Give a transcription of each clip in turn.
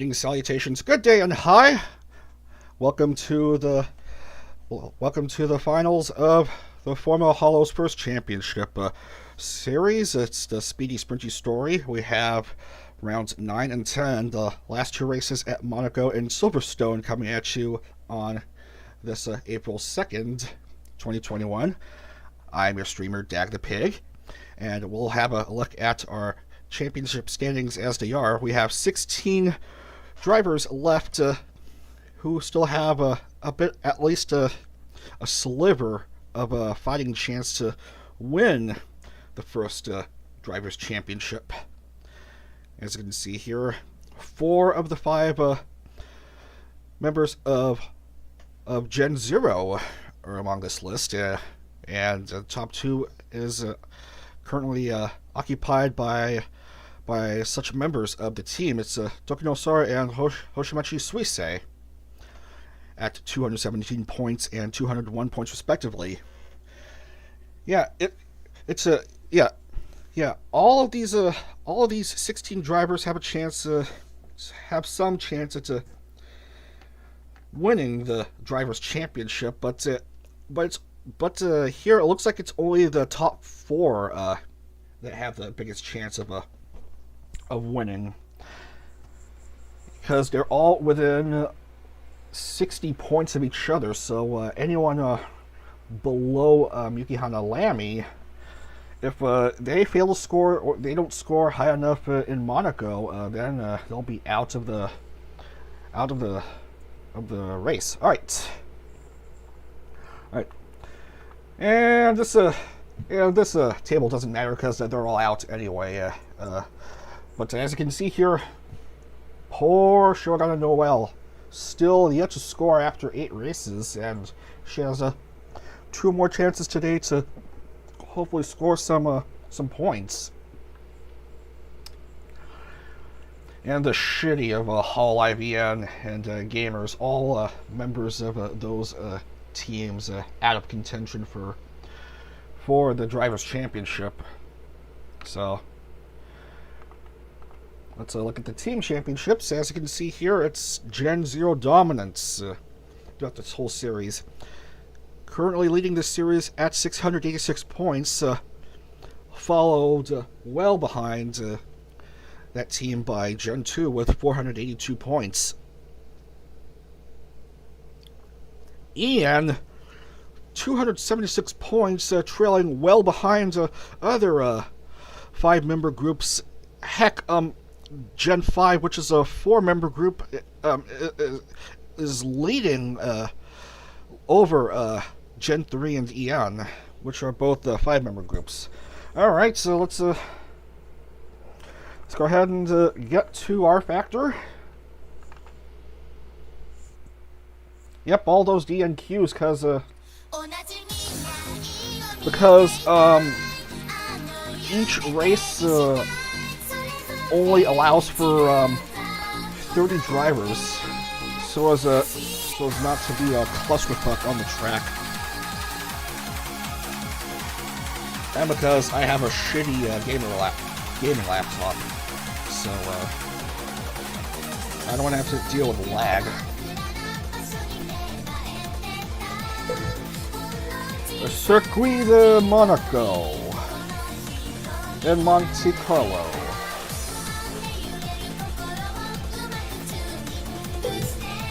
Greetings, salutations, good day, and hi. Welcome to the finals of the Formula Holo's first championship series. It's the Speedy Sprinty Story. We have rounds 9 and 10, the last two races at Monaco and Silverstone, coming at you on this April 2nd, 2021. I'm your streamer, Dag the Pig, and we'll have a look at our championship standings as they are. We have 16 drivers left who still have a bit, at least a sliver of a fighting chance to win the first drivers championship. As you can see here, 4 of the 5 members of Gen 0 are among this list, and the top 2 is currently occupied by such members of the team. It's Sora and Suisei at 217 points and 201 points respectively. All of these 16 drivers have a chance have some chance at winning the drivers championship, but here it looks like it's only the top 4 that have the biggest chance of winning, because they're all within 60 points of each other. So anyone below Yukihana Lamy, if they fail to score or they don't score high enough in Monaco, then they'll be out of the race. All right, and this table doesn't matter because they're all out anyway. But as you can see here, poor Shogun Noel still yet to score after 8 races, and she has 2 more chances today to hopefully score some points. And the shitty of Hololive and Gamers, all members of those teams out of contention for the Drivers' Championship. So let's look at the team championships. As you can see here, it's Gen 0 dominance throughout this whole series. Currently leading this series at 686 points, followed well behind that team by Gen 2 with 482 points. Ian, 276 points, trailing well behind other 5-member groups. Heck, Gen 5, which is a 4-member group, is leading over Gen 3 and Ian, which are both 5-member groups. Alright, so let's go ahead and get to our factor. Yep, all those DNQs, because each race only allows for 30 drivers, so as not to be a clusterfuck on the track, and because I have a shitty gaming laptop, so I don't want to have to deal with lag. The Circuit de Monaco in Monte Carlo.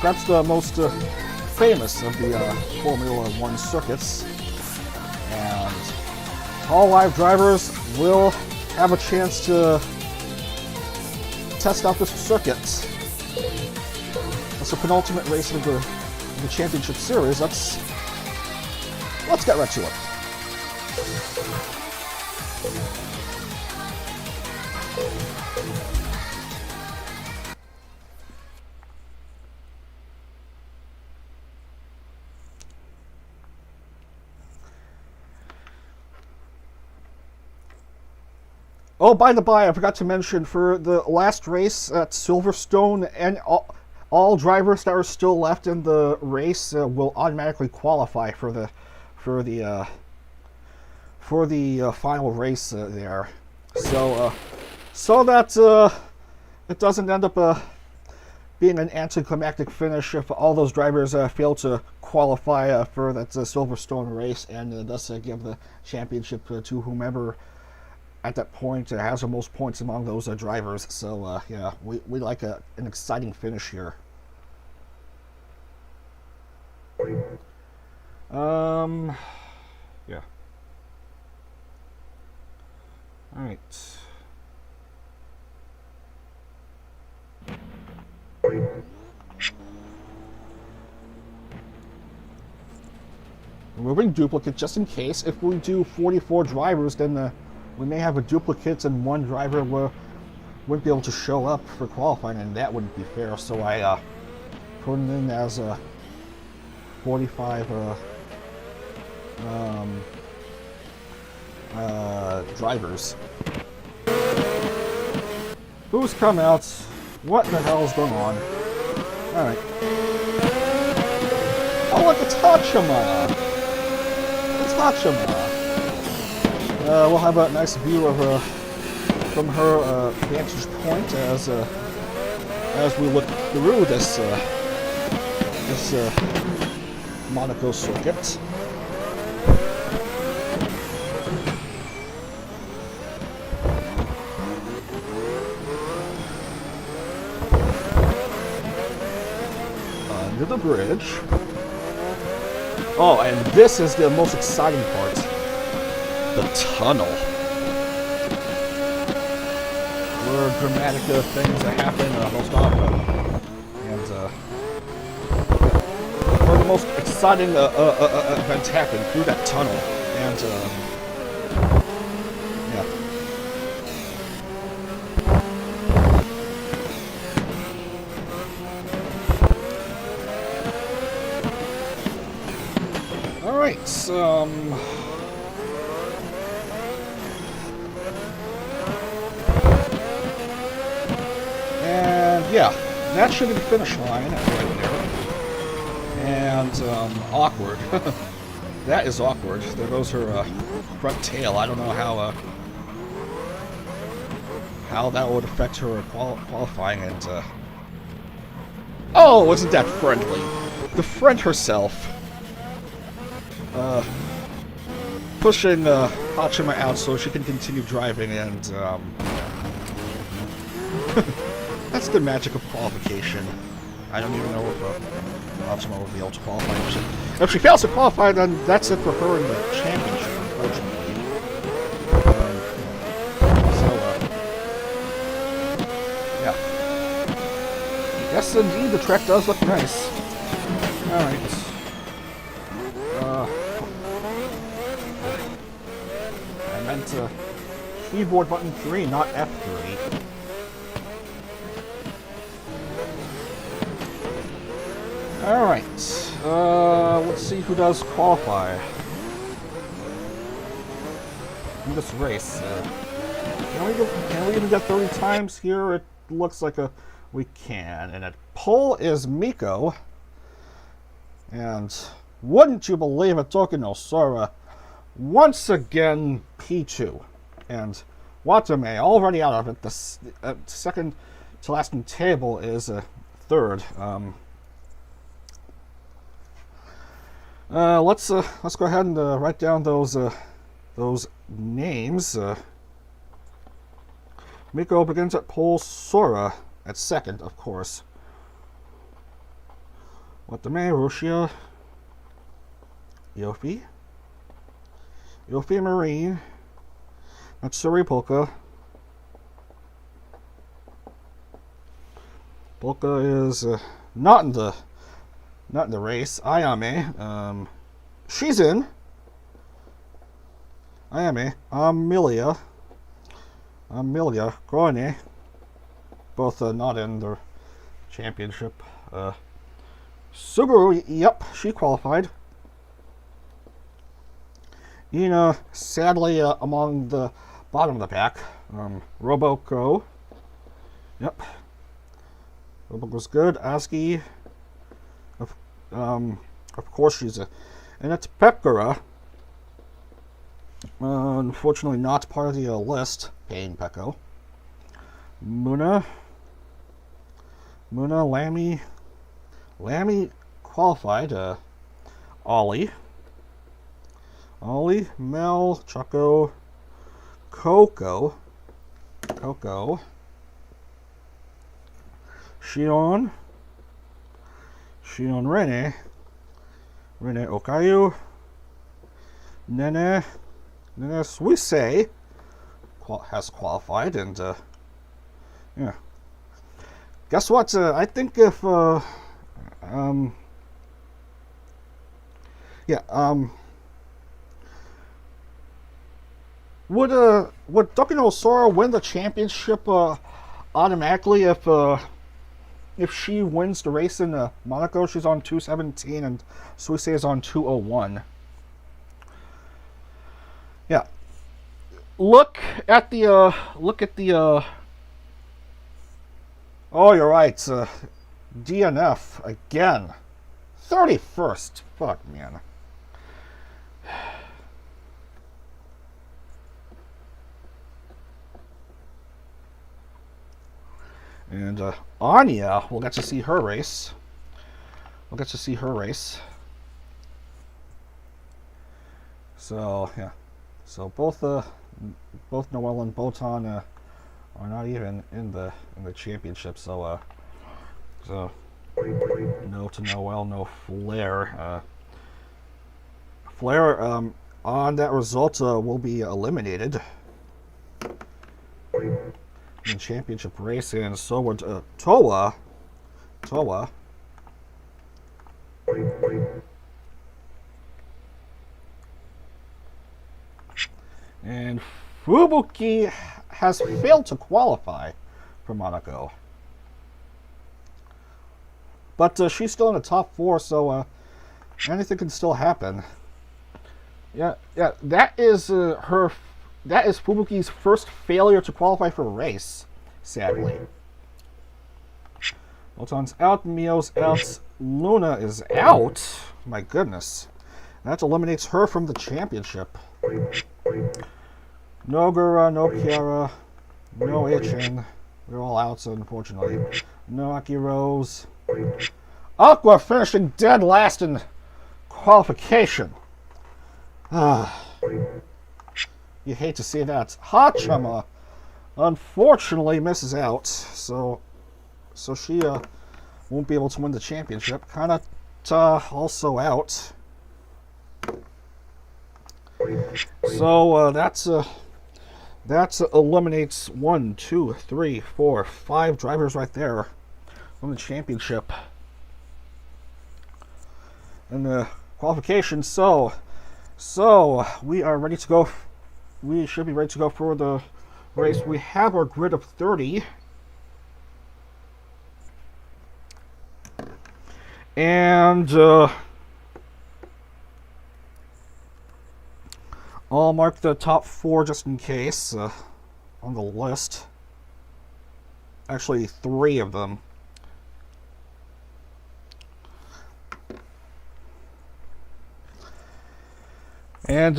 Perhaps the most famous of the Formula 1 circuits, and all live drivers will have a chance to test out this circuit. It's the penultimate race of the championship series. Let's get right to it. Oh, by the by, I forgot to mention, for the last race at Silverstone, and all drivers that are still left in the race will automatically qualify for the final race there. So that it doesn't end up being an anticlimactic finish if all those drivers fail to qualify for that Silverstone race, and thus give the championship to whomever at that point has the most points among those drivers. So yeah, we like an exciting finish here. Yeah. All right. Removing duplicate just in case. If we do 44 drivers, then we may have a duplicate and one driver wouldn't be able to show up for qualifying, and that wouldn't be fair. So I put it in as 45 drivers. Who's come out? What the hell is going on? Alright. Oh, look, it's Hachima! It's Hachima! We'll have a nice view of her from her vantage point as we look through this Monaco circuit. Under the bridge. Oh, and this is the most exciting part. The tunnel. Where dramatic things happen most often. And where the most exciting events happen through that tunnel. And yeah. Alright, and yeah, that should be the finish line right there. And awkward. That is awkward. There goes her front tail. I don't know how that would affect her qualifying. And oh, wasn't that friendly? The friend herself. Pushing Hachima out so she can continue driving, and that's the magic of qualification. I don't even know if Hachima will be able to qualify. If she fails to qualify, then that's it for her in the championship, unfortunately. Yeah. Yes, indeed, the track does look nice. Alright. I meant keyboard button 3, not F3. Alright, let's see who does qualify in this race. Can we even get 30 times here? It looks like we can. And at pole is Miko. And wouldn't you believe it, Tokyo Sora once again P2. And Watame already out of it. The second to last in table is third. Let's go ahead and write down those names. Miko begins at pole, Sora at second, of course. Watame, Rushia, Yofi, Marine, Matsuri, Polka. Polka is not in the race. Ayame, she's in. Ayame, Amelia, Groene, both not in the championship. Subaru, yep, she qualified. Ina, sadly, among the bottom of the pack. Roboko, yep. Roboko's good. Aski, of course she's and it's Pekora. Unfortunately not part of the list. Pain Peko. Muna. Muna, Lammy qualified. Ollie, Mel, Choco, Coco, Shion, Rene, Okayu, Nene Suisei has qualified, and yeah. Guess what? I think if would Dokino Sora win the championship automatically if she wins the race in Monaco? She's on 217 and Suisei is on 201. Yeah. Look at the oh, you're right. DNF again. 31st. Fuck, man. And Anya, we'll get to see her race. So yeah. So both Noel and Botan are not even in the championship. So no to Noel, no Flair. Flair on that result will be eliminated in championship race, and so would Toa. And Fubuki has failed to qualify for Monaco. But she's still in the top 4, so anything can still happen. Yeah, that is Fubuki's first failure to qualify for a race, sadly. Botan's out, Mio's out, Luna is out. My goodness. That eliminates her from the championship. No Gura, no Kiara, no Ichin. They're all out, so unfortunately. No Aki Rose. Aqua finishing dead last in qualification. You hate to see that. Hachama unfortunately misses out, so she won't be able to win the championship. Kanata also out. So that eliminates 1, 2, 3, 4, 5 drivers right there from the championship and the qualification. So we are ready to go. We should be ready to go for the race. We have our grid of 30. And I'll mark the top 4 just in case on the list. Actually, 3 of them. And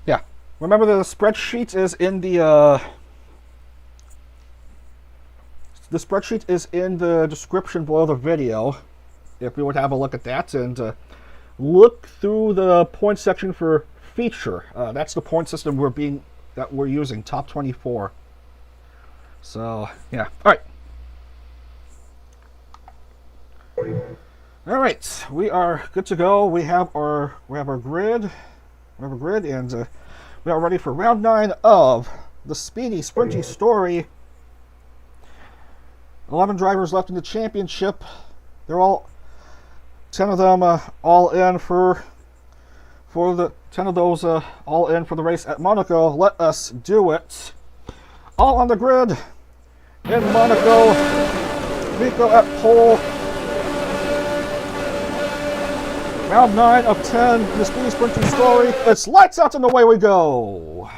yeah, remember the spreadsheet is in the description below the video. If you would have a look at that, and look through the point section for feature. That's the point system we're using, top 24. So yeah, all right, we are good to go. We have our grid. And we are ready for round 9 of the Speedy Sprinty Story. 11 drivers left in the championship. They're all 10 of them all in for the 10 of those all in for the race at Monaco. Let us do it. All on the grid in Monaco. Miko at pole. Round 9 of 10, the Speedy Sprinty Story. It's lights out and away we go.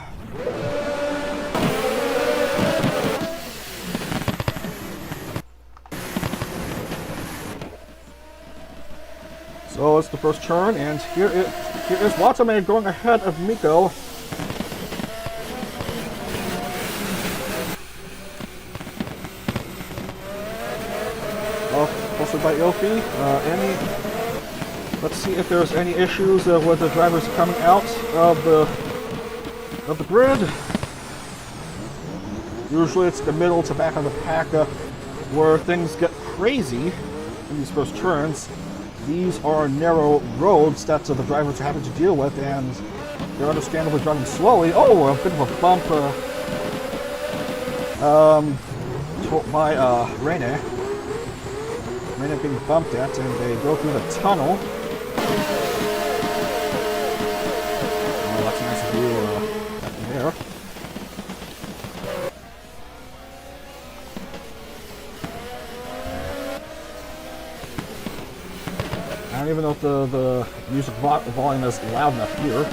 So it's the first turn, and here is Watame going ahead of Miko. by Yofi. Let's see if there's any issues with the drivers coming out of the grid. Usually it's the middle to back of the pack where things get crazy in these first turns. These are narrow roads that the drivers are having to deal with, and they're understandably driving slowly. Oh, a bit of a bump by Rene. Rene being bumped at, and they go through the tunnel. Oh, that's a nice view there. I don't even know if the music volume is loud enough here.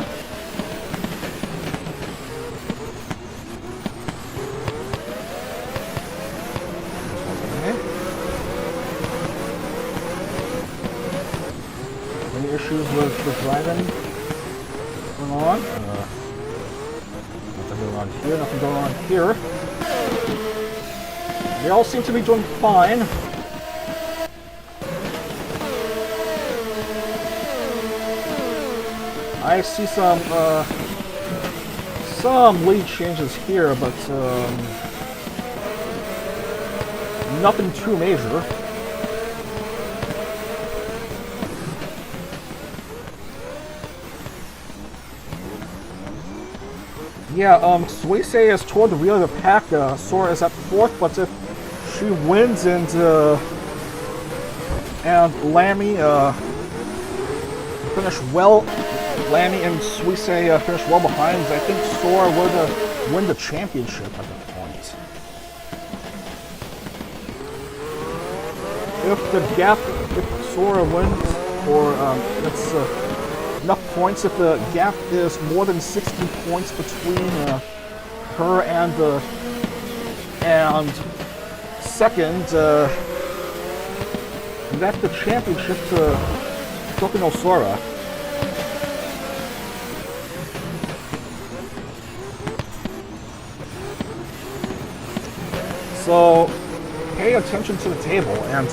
Any issues with driving going on? Nothing going on here, nothing going on here. They all seem to be doing fine. I see some lead changes here, but nothing too major. Yeah, Suisei is toward the rear of the pack. Sora is at 4th, but if she wins and Lammy finish well, Lammy and Suisei finish well behind, I think Sora would win the championship at that point. If Sora wins, or it's enough points, if the gap is more than 60 points between her and second, that's the championship to Tokyo Sora. So pay attention to the table and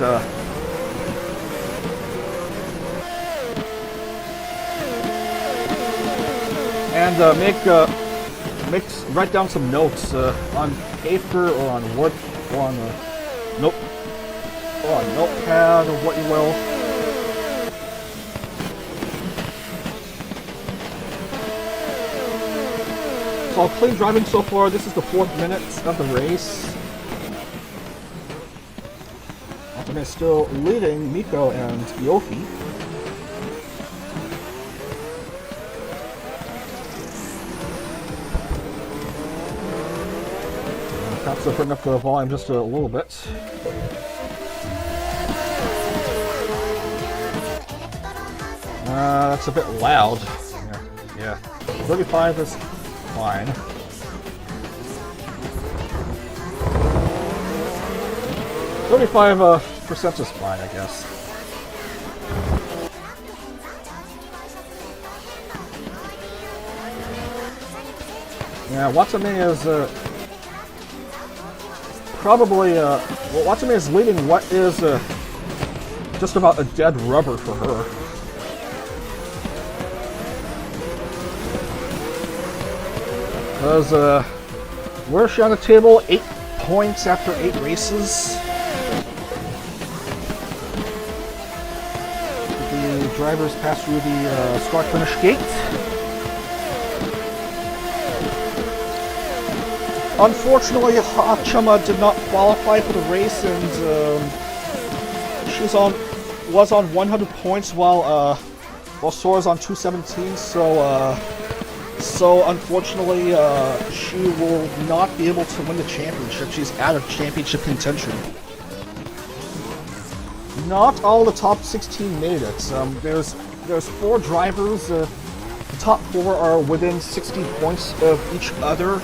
write down some notes on paper or on Word or on notepad or what you will. So clean driving so far. This is the 4th minute of the race. Ultimate still leading Miko and Yofi. Perhaps I'll bring up the volume just a little bit. That's a bit loud. Yeah. 35 is fine. %% is fine, I guess. Yeah, Watsumi is probably Watsumi is leading what is just about a dead rubber for her. Because where's she on the table? 8 points after 8 races. The drivers pass through the start finish gate. Unfortunately, Hachama did not qualify for the race, and was on 100 points while Sora's on 217. So unfortunately, she will not be able to win the championship. She's out of championship contention. Not all the top 16 made it. There's 4 drivers. The top 4 are within 60 points of each other.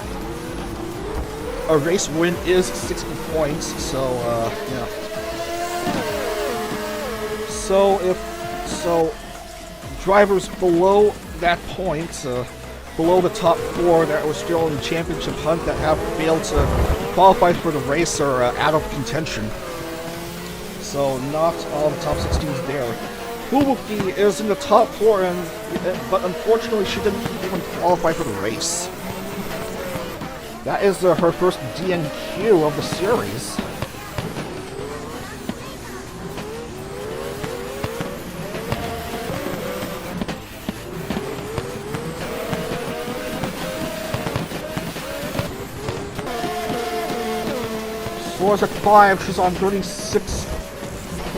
A race win is 60 points, so yeah. So drivers below that point, below the top 4 that were still in the championship hunt that have failed to qualify for the race are out of contention. so not all the top 16s there. Fubuki is in the top 4, but unfortunately she didn't even qualify for the race. That is her first DNQ of the series. Sora's at 5, she's on 36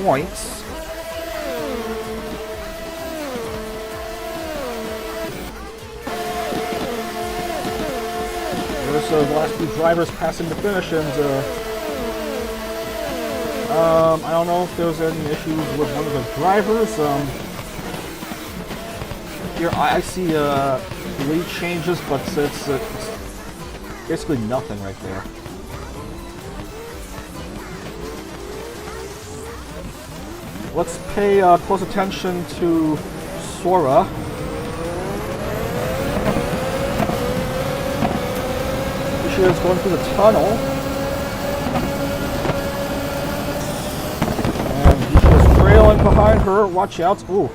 points. There's the last few drivers passing the finish, and I don't know if there's any issues with one of the drivers. Here I see lead changes, but it's basically nothing right there. Let's pay close attention to Sora. She is going through the tunnel. And she is trailing behind her. Watch out. Ooh.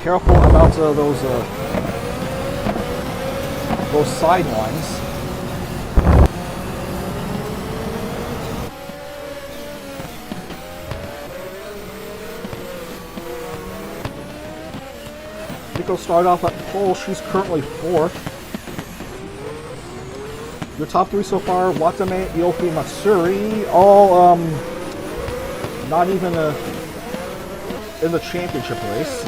Careful about those sidelines. Nico started off at pole. She's currently 4th. The top 3 so far: Watame, Yofi, Matsuri, all not even in the championship race.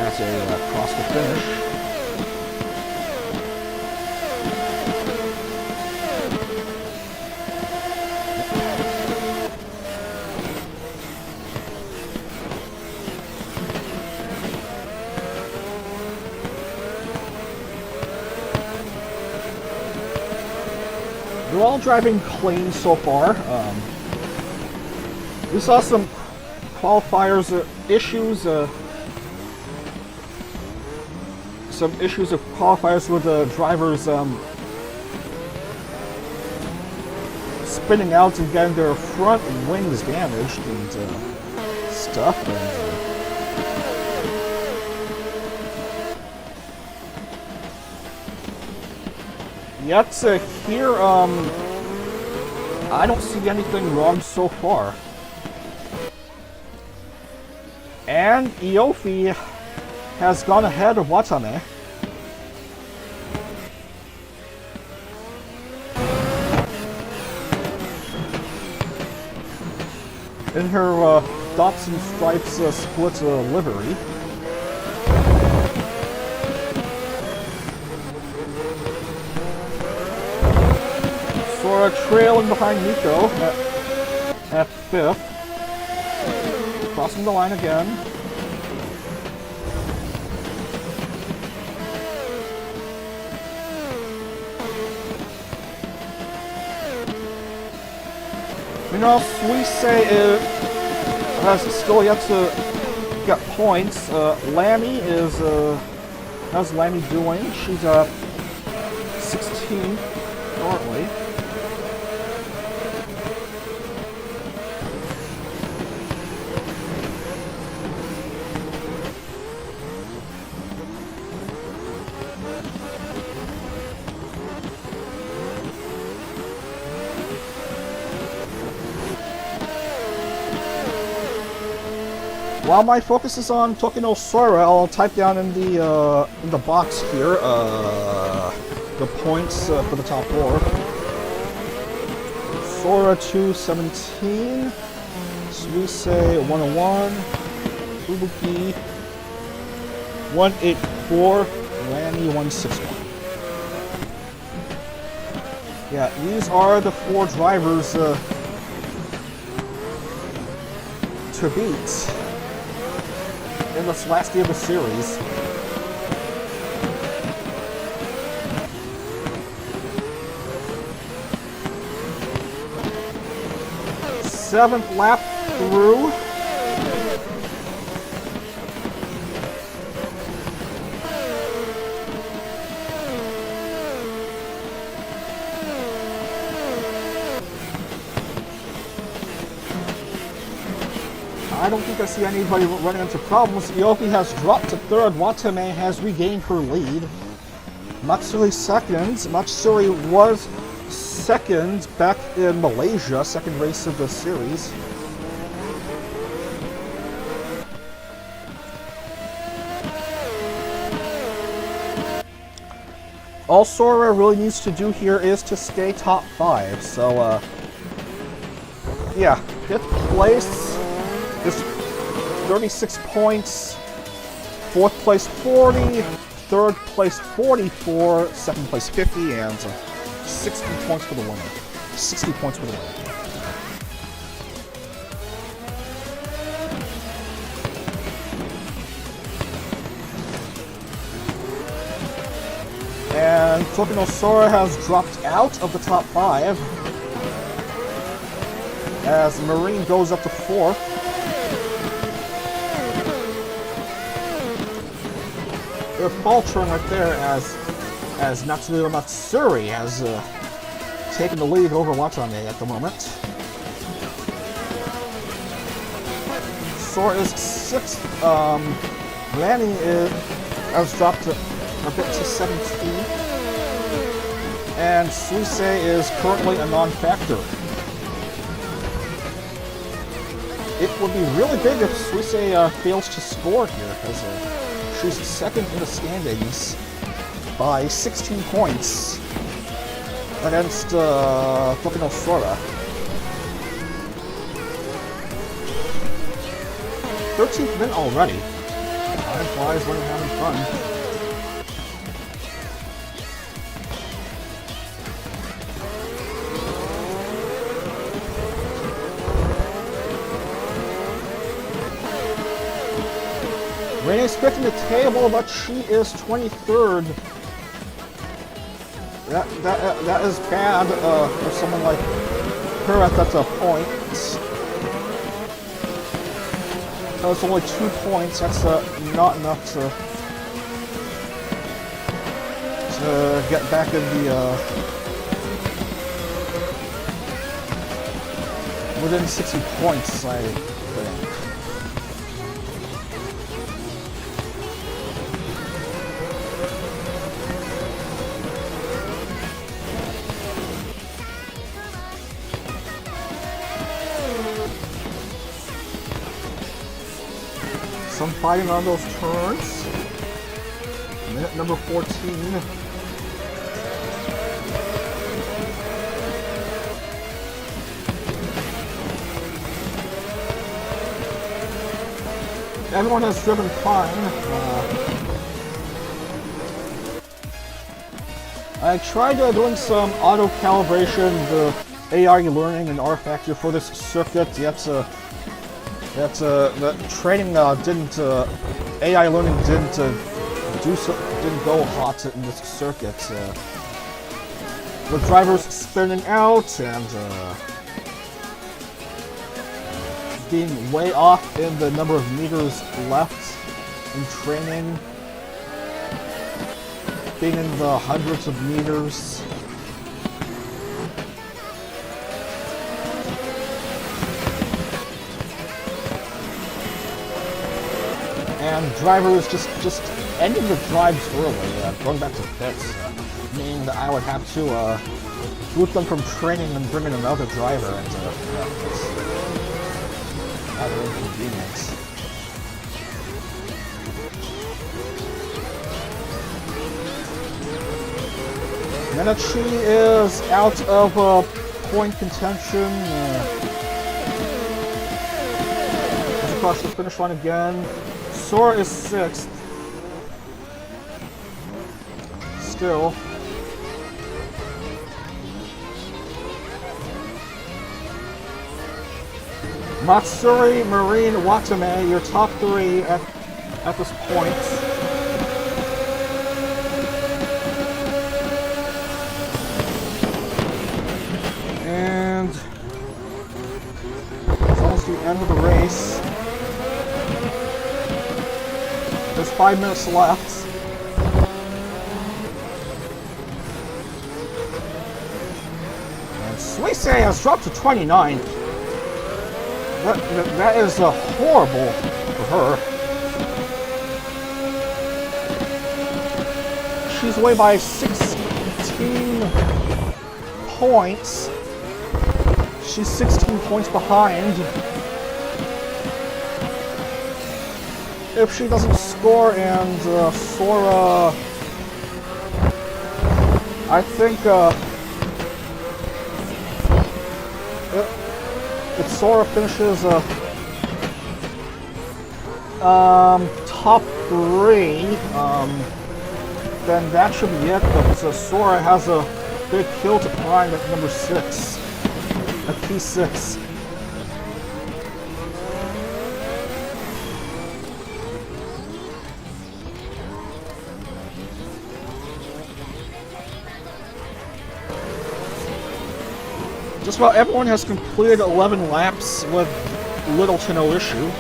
As a cross to finish. They're all driving clean so far. We saw some qualifiers issues. Some issues of qualifiers with the drivers spinning out and getting their front wings damaged and stuff. Yet here, I don't see anything wrong so far. And Iofi has gone ahead of Watame. In her dots and stripes split livery. Sora trailing behind Nico at 5th. Crossing the line again. Meanwhile, Suisei has still yet to get points. Lammy how's Lammy doing? She's 16 currently. While my focus is on Tokino Sora, I'll type down in the box here the points for the top 4. Sora 217, Suisei 101, Fubuki 184, Lanny 161. Yeah, these are the 4 drivers to beat in this last day of the series. Seventh lap through. I don't think I see anybody running into problems. Yoki has dropped to third. Watame has regained her lead. Matsuri second. Matsuri was second back in Malaysia, second race of the series. All Sora really needs to do here is to stay top 5. So, yeah, 5th place is 36 points, 4th place 40, 3rd place 44, 2nd place 50, and 60 points for the winner. 60 points for the winner. And Tokyo Sora has dropped out of the top 5 as Marine goes up to 4th. They're faltering right there as Natsuo Matsuri has taken the lead over Watame at the moment. Sora is 6th. Lanny has dropped a bit to 17. And Suisei is currently a non-factor. It would be really big if Suisei fails to score here, because she's 2nd in the standings by 16 points against Tokyo Sora. 13th minute already. Time flies when you're having fun. Rain expecting the table, but she is 23rd. That is bad for someone like her at that point. That's only 2 points. That's not enough to get back in the within 60 points, I think. Some fighting on those turns. Minute number 14. Everyone has driven fine. I tried doing some auto calibration, the AI learning and R factor for this circuit, yet the training didn't AI learning didn't go hot in this circuit. The drivers spinning out and being way off in the number of meters left in training, being in the hundreds of meters. And drivers just ending the drives early, going back to pits, meaning that I would have to boot them from training and bring in another driver, and it's rather inconvenient. Menachi is out of point contention. Just across the finish line again. Sora is 6th. Still. Matsuri, Marine, Watame, your top 3 at this point. And it's almost the end of the race. There's 5 minutes left. And Suisei has dropped to 29th. That is horrible for her. She's away by 16 points. She's 16 points behind. If she doesn't score and Sora... I think if Sora finishes top 3, then that should be it. But Sora has a big hill to climb at number 6, at P6. Just about everyone has completed 11 laps with little to no issue.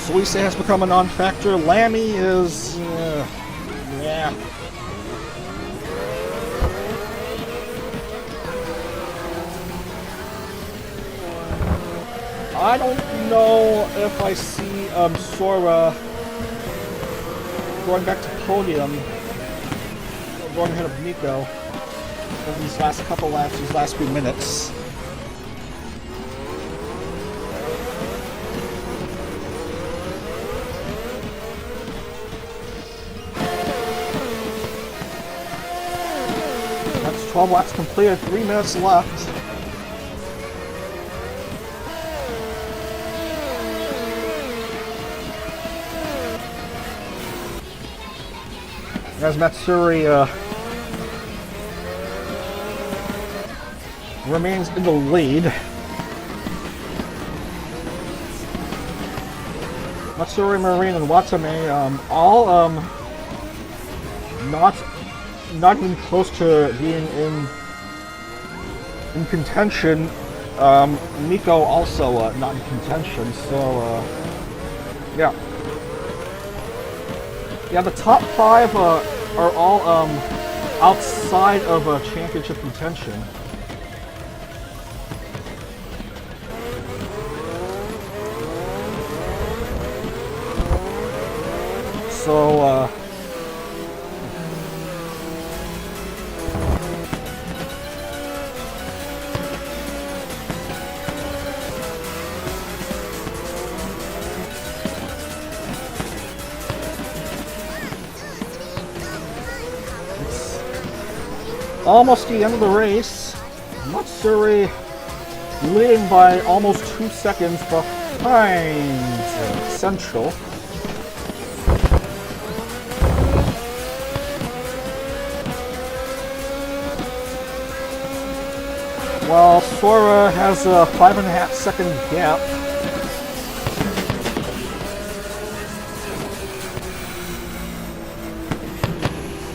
Suisei has become a non-factor. Lammy is... yeah. I don't know if I see Sora going back to podium, going ahead of Nico in these last couple laps, these last few minutes. That's 12 laps completed, 3 minutes left. As Matsuri remains in the lead. Matsuri, Marine, and Watame all not even close to being in contention. Nico also not in contention. So yeah. Yeah, the top 5 are all outside of championship contention. So, almost the end of the race. Matsuri leading by almost 2 seconds behind Central. While Sora has a 5.5 second gap.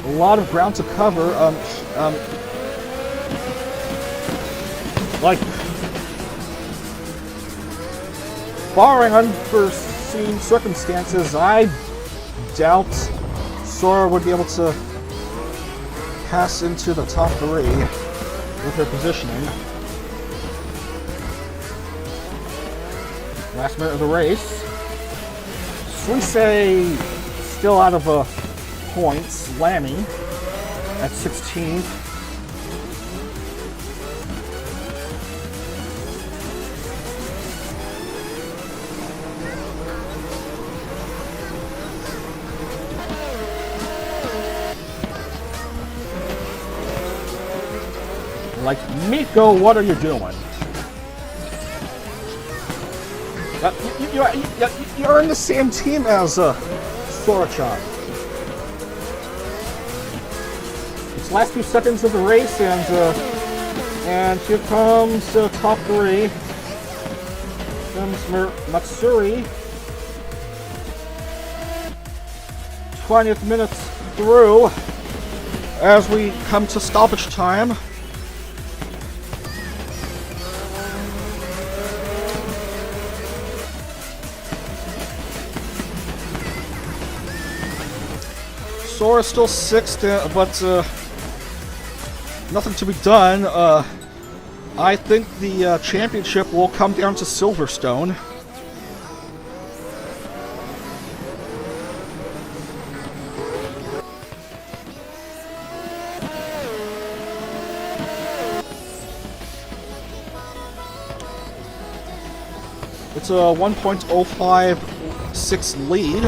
A lot of ground to cover. Like, barring unforeseen circumstances, I doubt Sora would be able to pass into the top 3 with her positioning. Last minute of the race. Suisei still out of points. Lammy at 16th. Like, Miko, what are you doing? You're in the same team as Sora-chan. It's the last few seconds of the race, and here comes top 3. Comes Matsuri. 20th minute through as we come to stoppage time. Sora's still 6th, but nothing to be done. I think the championship will come down to Silverstone. It's a 1.056 lead.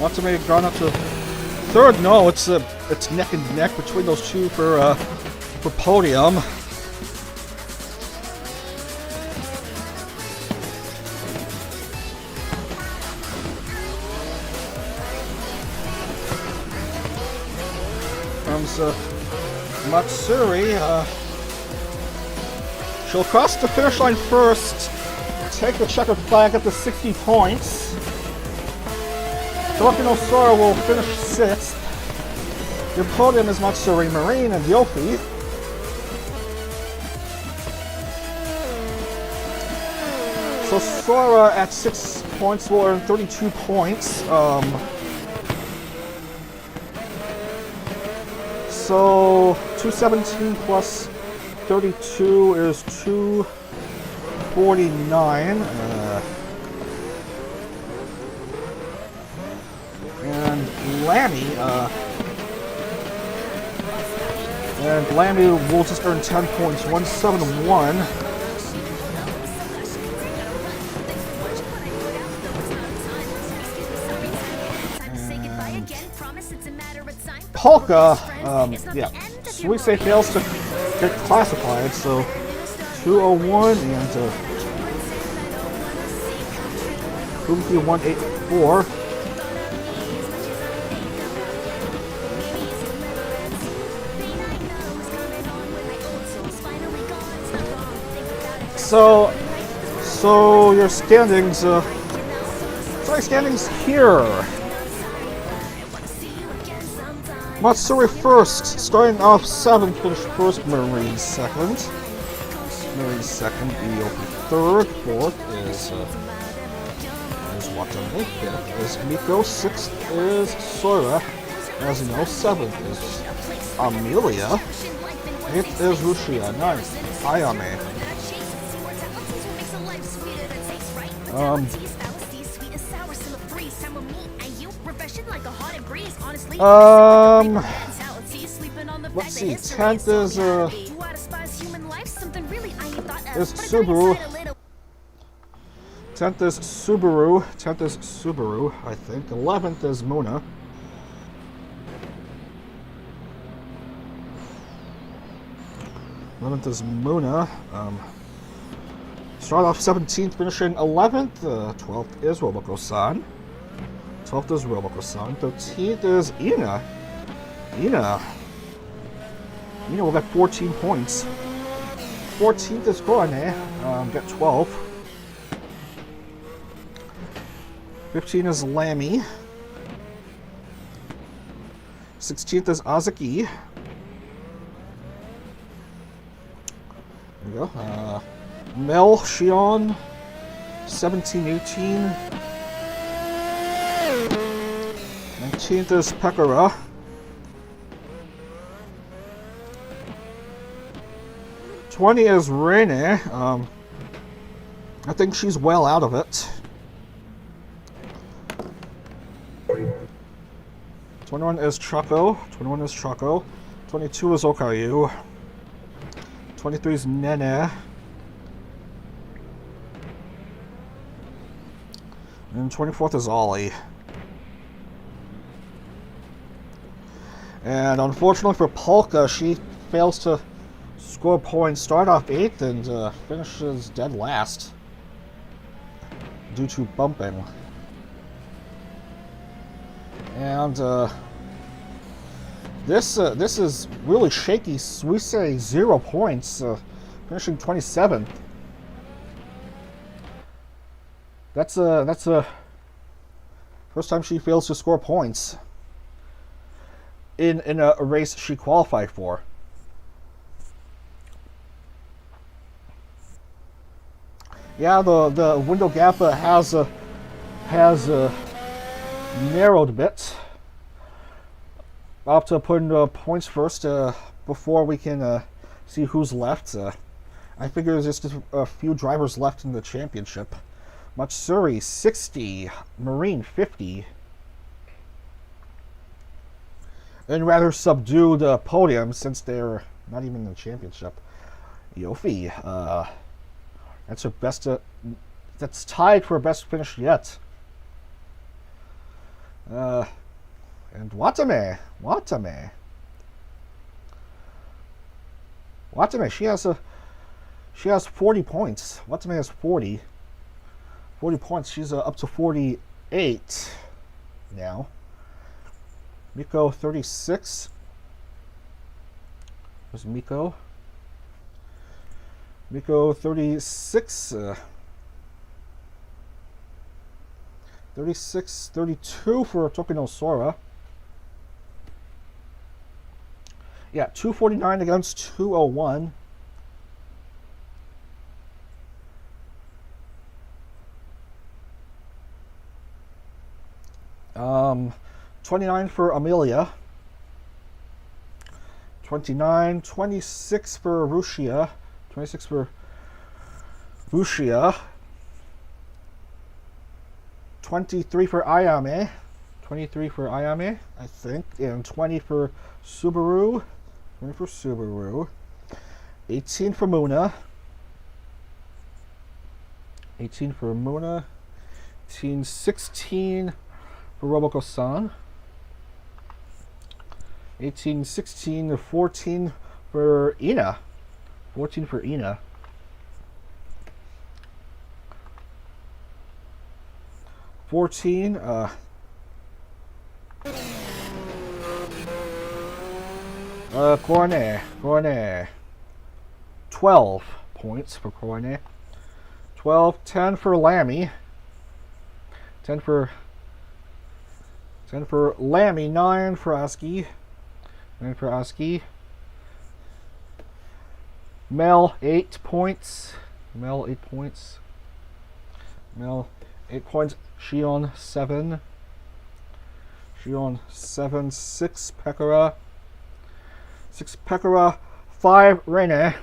Want to make gone up to third? No, it's neck and neck between those two for podium. Comes Matsuri. She'll cross the finish line first, take the checkered flag at the 60 points. Filipino Sora will finish 6th. Your podium is Matsuri, Marine, and Yofi. So Sora at 6 points will earn 32 points. So 217 plus 32 is 249. And Lammy will just earn 10 points, 171. Polka, yeah, Suisei fails to get classified, so 201 and Kumki 184. So your standings, standings here. Matsuri first, starting off 7th, finished first, Marine second. Yoki third, fourth is Watanabe, fifth is Miko, 6th is Sora, as you know, 7th is Amelia, 8th is Rushia, 9th, Ayame. Let's see, 10th is Subaru. 10th is Subaru, I think. 11th is Mona. Start off 17th, finishing 11th. 12th is Roboko-san. 13th is Ina. Ina will get 14 points. 14th is Korane, get 12. 15 is Lammy. 16th is Azuki. There we go. Mel Shion, 17, 18. 19th is Pekara. 20 is Rene. I think she's well out of it. 21 is Choco. 22 is Okayu. 23 is Nene. And 24th is Ollie. And unfortunately for Polka, she fails to score points, start off 8th, and finishes dead last due to bumping. And this is really shaky. Suisei 0 points, finishing 27th. That's a first time she fails to score points in a race she qualified for. Yeah, the window gap has narrowed a bit. I'll have to put in the points first before we can see who's left. I figure there's just a few drivers left in the championship. Matsuri 60, Marine 50. And rather subdued podium since they're not even in the championship. Yofi, that's her best. That's tied for her best finish yet. And Watame, she has 40 points. Watame has 40 points. She's up to 48 now. Miko 36. Where's Miko? Miko 36. 36, 32 for Tokino Sora. Yeah, 249 against 201. Um, 29 for Amelia. 29, 26 for Rushia. 26 for Rushia. 23 for Ayame. 23 for Ayame, I think. And 20 for Subaru. 20 for Subaru. 18 for Muna. 18 for Muna. 18, 16 for Roboko-san. 18, 16, 14 for Ina. 14 for Ina. 14, Cornet. 12 points for Cornet. 12, 10 for Lammy. 10 for Lammy, 9 for Aski. 9 for Aski. Mel, 8 points. Mel, 8 points. Mel, 8 points. Shion, 7. Shion, 7. 6 Pekora. 6 Pekora. 5 Rene.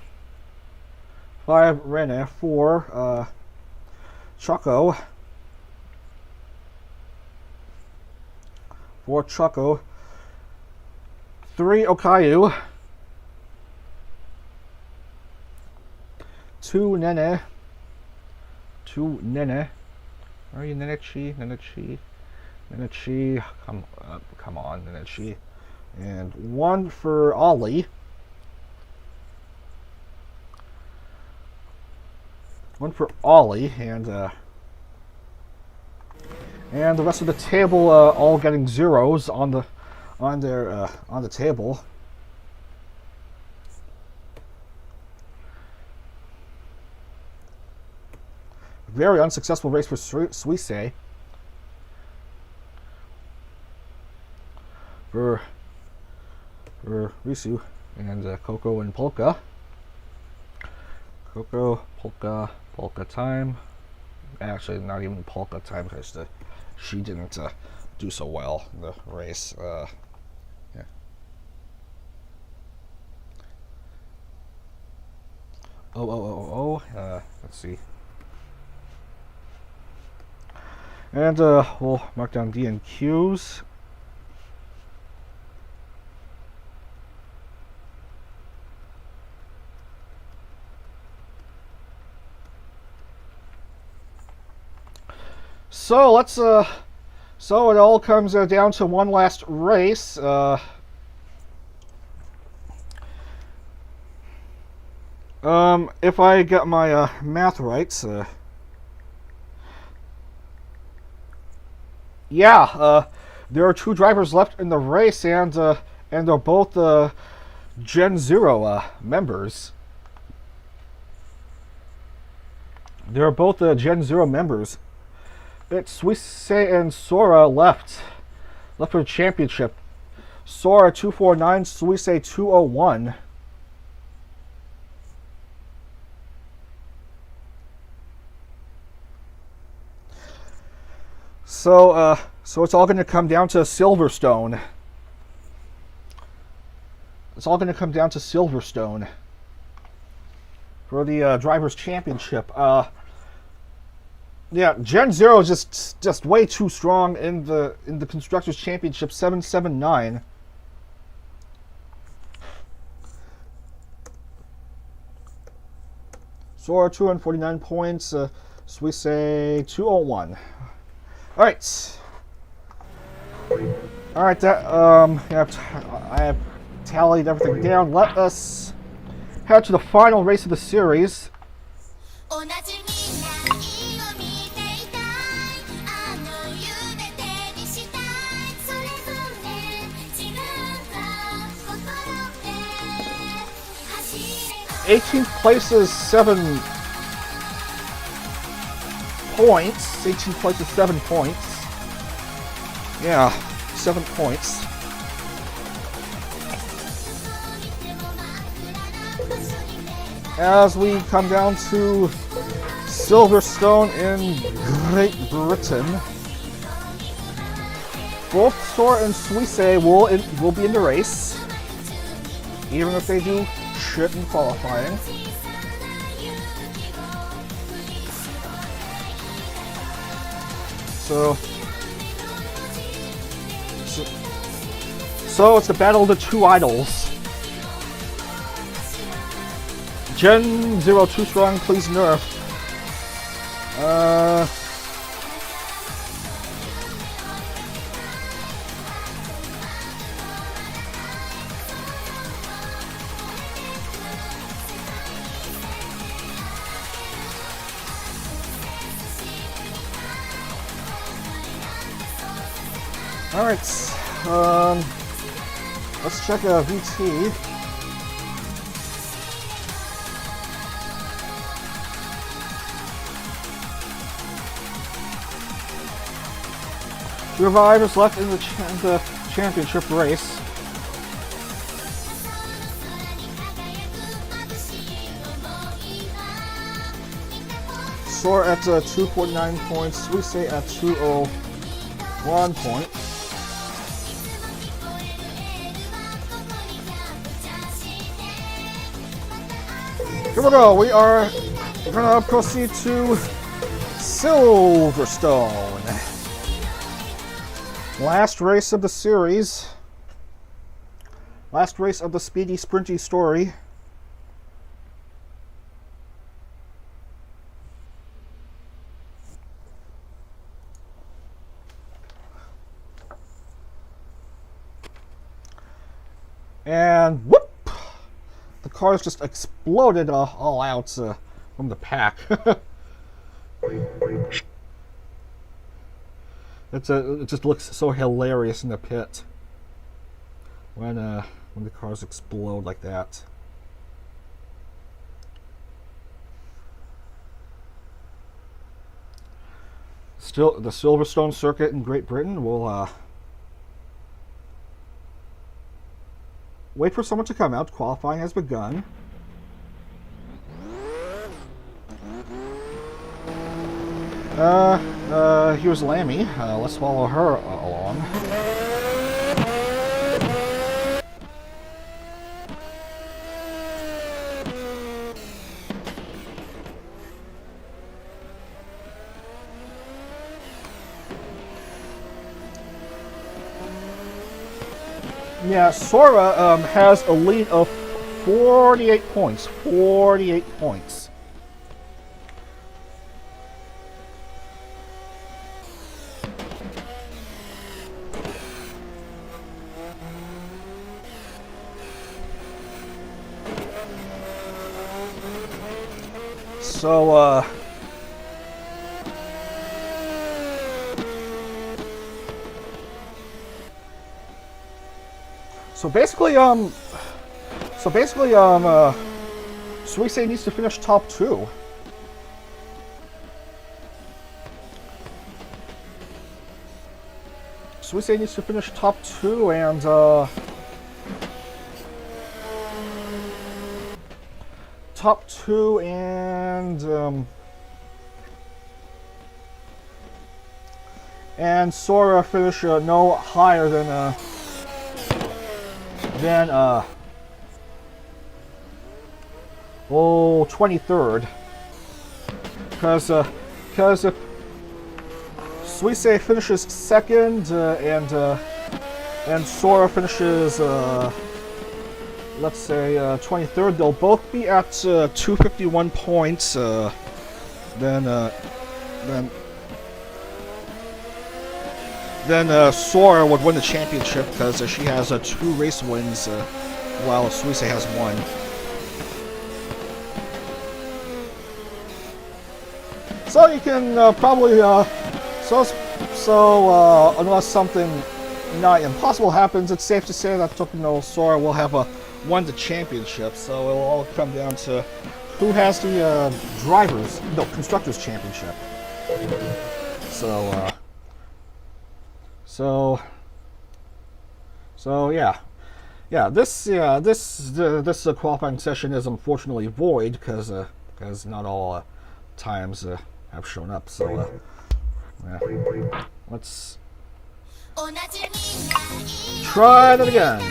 5 Rene. 4 Choco. 4 Choco. 3 Okayu. 2 Nene. 2 Nene. Where are you, Nenechi? Nenechi. Come on, Nenechi. And 1 for Ollie. 1 for Ollie, and the rest of the table all getting zeros on the table. Very unsuccessful race for Suisei. For Risu and Coco and Polka. Coco, Polka time. Actually, not even Polka time because she didn't do so well in the race. Yeah. Let's see. And we'll mark down D and Q's. So let's so it all comes down to one last race. If I get my math right, yeah, there are 2 drivers left in the race, and they're both Gen Zero members. They're both Gen Zero members. It's Suisei and Sora left for the championship. Sora 249, Suisei 201. So So it's all going to come down to Silverstone. It's all going to come down to Silverstone for the Drivers' Championship. Yeah, Gen 0 is just way too strong in the Constructors' Championship. 779. Sora 249 points. Suisei 201. All right. All right. That I have tallied everything down. Let us head to the final race of the series. '18th place is 7 points. 18th place is 7 points. Yeah, 7 points. As we come down to Silverstone in Great Britain, both Sora and Suisei will be in the race, even if they do shit in qualifying. So it's the battle of the two idols. Gen 0 too strong, please nerf. Alright, let's check a VT. Survivors left in the championship race. Sora at 249 points, Suisei at 201 points. Here we go. We are gonna proceed to Silverstone. Last race of the series. Last race of the Speedy Sprinty Story. And whoop! The cars just exploded all out from the pack. It just looks so hilarious in the pit when the cars explode like that. Still, the Silverstone circuit in Great Britain will wait for someone to come out. Qualifying has begun. Here's Lammy. Let's follow her along. Yeah, Sora has a lead of 48 points. 48 points. So basically, Suisei needs to finish top 2. Suisei needs to finish top 2 and top 2 and Sora finished no higher than 23rd, because if Suisei finishes second and Sora finishes let's say 23rd, they'll both be at 251 points. Then Sora would win the championship because she has 2 race wins, while Suisei has 1. So you can probably unless something not impossible happens, it's safe to say that Tokyo Sora will have won the championship. So it'll all come down to who has the constructors championship. This qualifying session is unfortunately void because not all times have shown up. So let's try that again.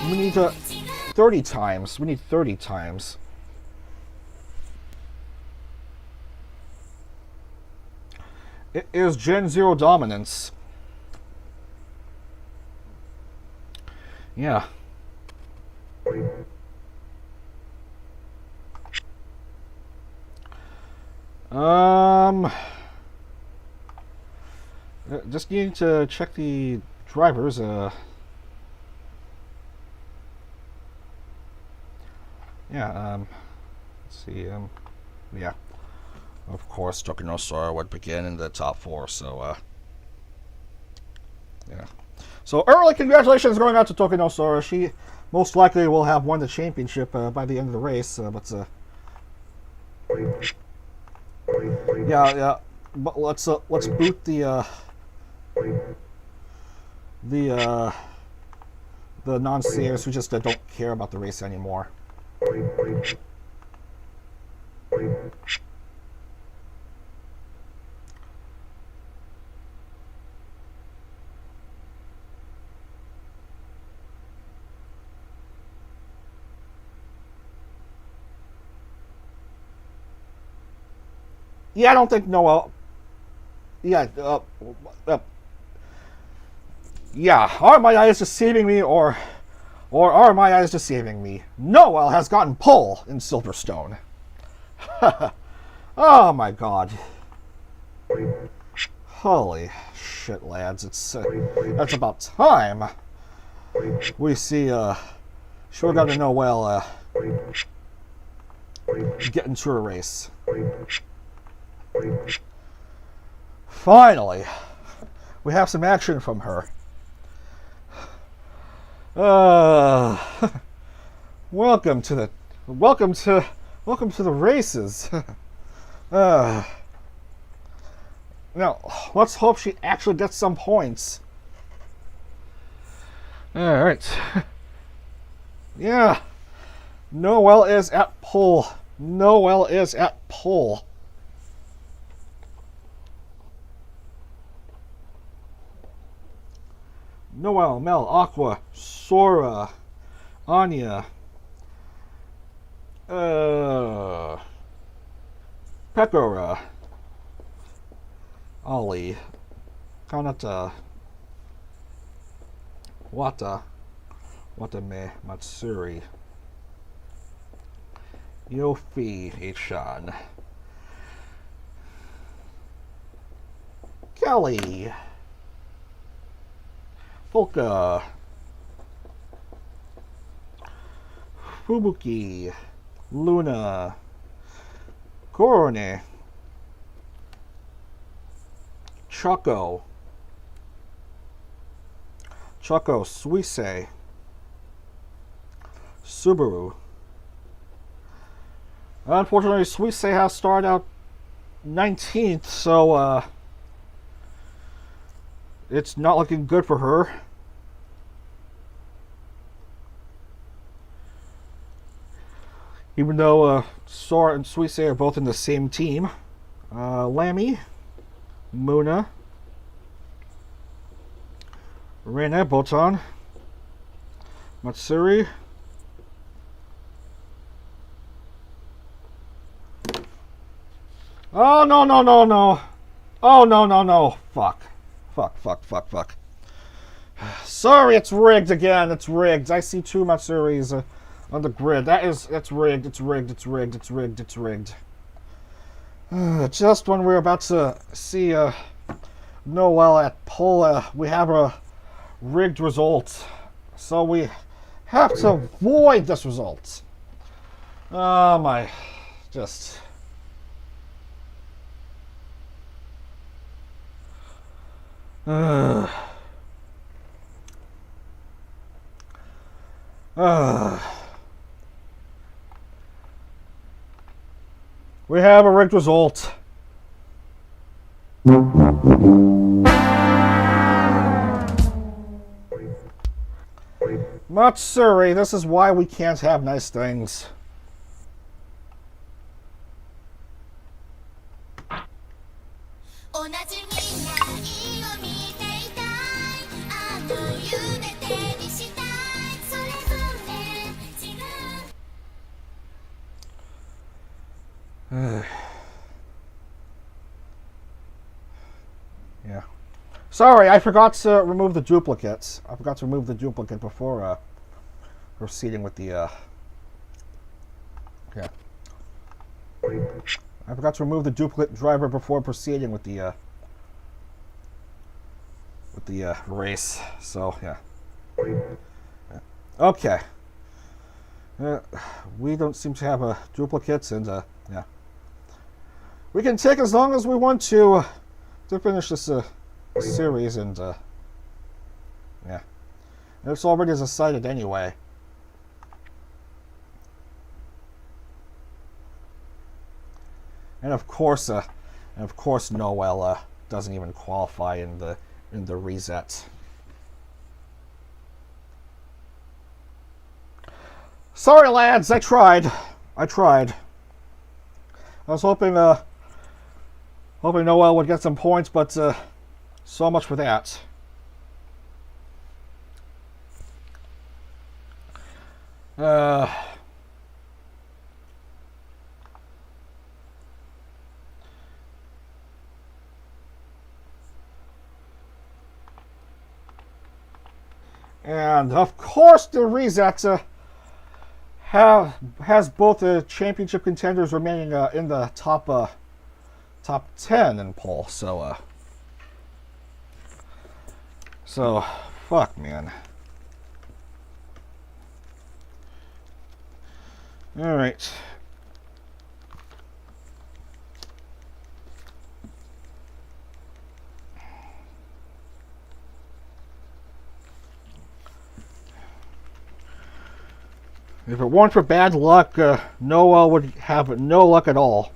We need 30 times. We need 30 times. It is Gen 0 dominance. Yeah. Just needing to check the drivers. Let's see. Yeah. Of course, Tokyo Sora would begin in the top 4. So, yeah. So, early congratulations going out to Tokyo Sora. She most likely will have won the championship by the end of the race. Yeah. But let's boot the non-seers who just don't care about the race anymore. Yeah, I don't think Noel. Yeah, are my eyes deceiving me, or are my eyes deceiving me? Noel has gotten pole in Silverstone. Oh my God! Holy shit, lads! That's about time we see sure got to Noel get into a race. Finally, we have some action from her. Welcome to the races. Now, let's hope she actually gets some points. All right. Yeah. Noel is at pole. Noel is at pole. Noel, Mel, Aqua, Sora, Anya, Pekora, Ollie, Kanata, Watame, Matsuri, Yofi, Eichan, Kelly, Polka, Fubuki, Luna, Korone, Choco, Suisei, Subaru. Unfortunately, Suisei has started out 19th, so it's not looking good for her. Even though Sora and Suisei are both in the same team. Lammy, Muna, Reina, Botan, Matsuri, oh no no no no, oh no no no, fuck. Sorry, it's rigged again, it's rigged. I see two Matsuris on the grid. That's rigged, it's rigged. Just when we're about to see Noel at pole, we have a rigged result. So we have to avoid this result. Oh my, just... We have a rigged result. Matsuri, this is why we can't have nice things. Yeah. Sorry, I forgot to remove the duplicates. I forgot to remove the duplicate before proceeding with the yeah. I forgot to remove the duplicate driver before proceeding with the race. So yeah. Okay. We don't seem to have duplicates, and yeah. We can take as long as we want to finish this series, and yeah. And it's already decided anyway. And of course Noel doesn't even qualify in the reset. Sorry, lads, I tried. I was hoping Noel would get some points, but so much for that. And of course, the reset has both the championship contenders remaining in the top 10 in pole. So fuck, man. All right. If it weren't for bad luck, Noah would have no luck at all.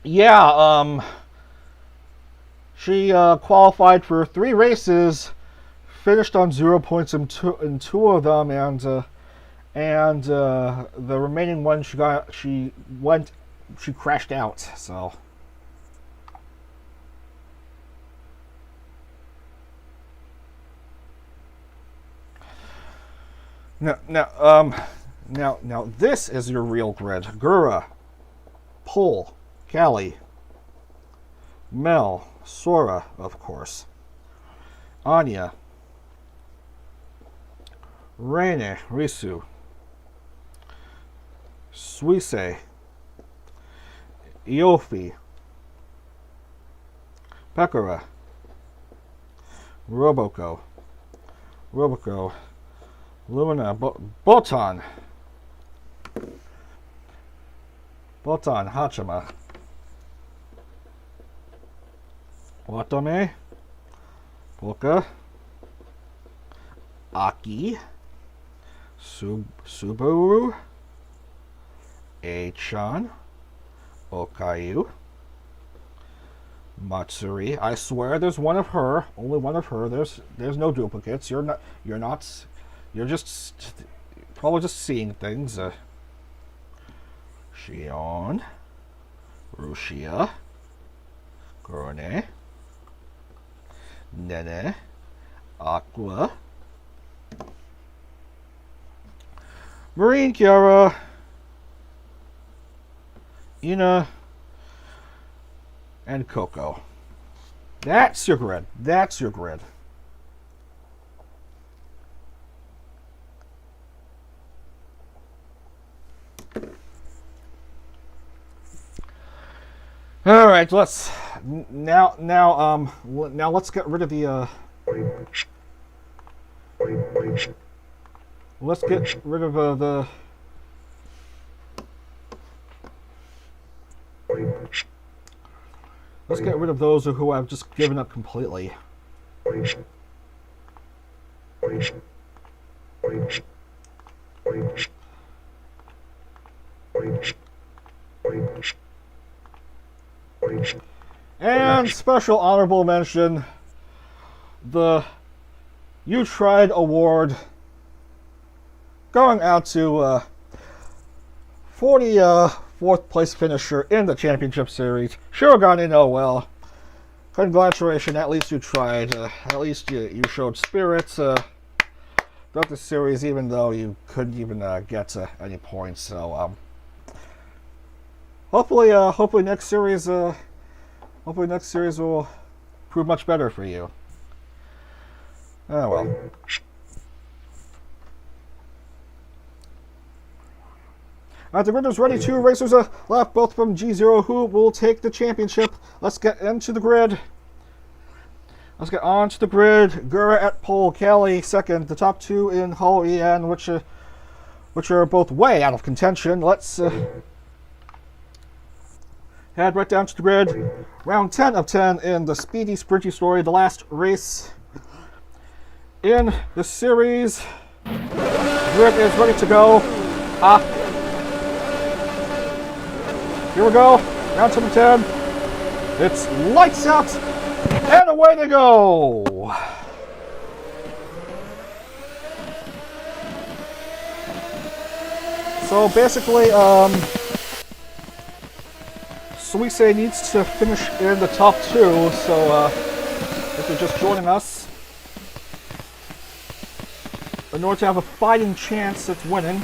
Yeah, she qualified for 3 races, finished on 0 points in two of them, and the remaining one she crashed out. So now this is your real grid. Gura, Pole, Callie, Mel, Sora, of course, Anya, Reine, Risu, Suisei, Iofi, Pekora, Roboco, Lumina, Botan, Hachima, Watome, Polka, Aki, Subaru, A-chan, Okayu, Matsuri. I swear there's one of her, only one of her. There's no duplicates. You're just probably just seeing things. Shion, Rushia, Kurone, Nene, Aqua, Marine Kiara, Ina, and Coco. That's your grid. That's your grid. All right, let's now let's get rid of the let's get rid of the let's get rid of those who have just given up completely. And special honorable mention, the You Tried Award going out to 44th place finisher in the championship series, Shirogane Noel. Congratulations, at least you tried. At least you showed spirit throughout the series, even though you couldn't even get any points. So hopefully next series will prove much better for you. Oh well. The grid is ready. 2 racers left, both from G0, who will take the championship. Let's get into the grid. Let's get on to the grid. Gura at pole, Kelly second. The top 2 in Hull EN, which are both way out of contention. Let's head right down to the grid. Round 10 of 10 in the Speedy Sprinty Story, the last race in the series. Grid is ready to go. Here we go. Round 10 of 10. It's lights out, and away they go. So basically, Suisei needs to finish in the top 2, so if you're just joining us, in order to have a fighting chance at winning,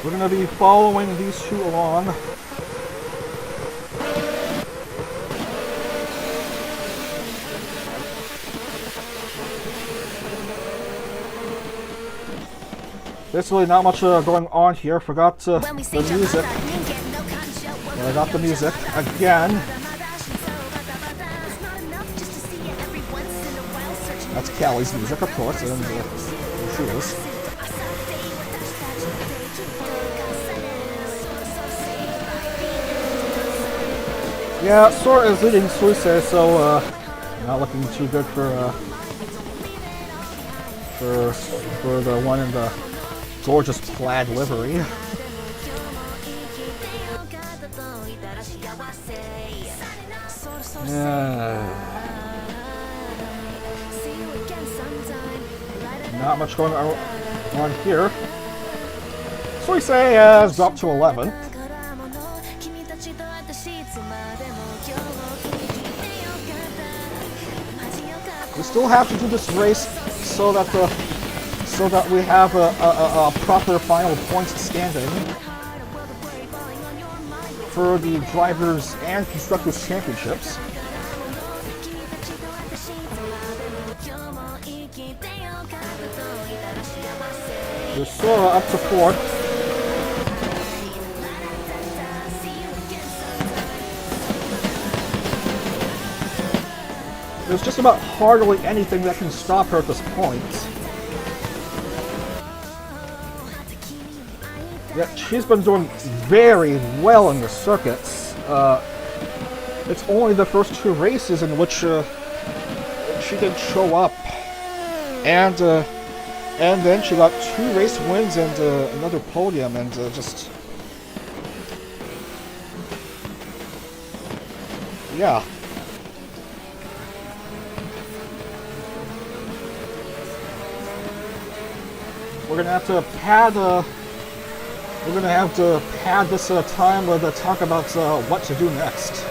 we're going to be following these 2 along. Basically, not much going on here. Forgot the music. I got the music again. That's Callie's music, of course, and here she is. Yeah, Sora is leading Suisei, so not looking too good for the one in the gorgeous plaid livery. Not much going on here. Suisei has dropped to 11th. We still have to do this race so that we have a proper final points standing for the drivers and constructors championships. There's Sora up to 4th. There's just about hardly anything that can stop her at this point. Yet she's been doing very well in the circuits. It's only the first 2 races in which she didn't show up, and And then she got 2 race wins and another podium, and just... yeah. We're gonna have to pad. We're gonna have to pad this time with talk about what to do next.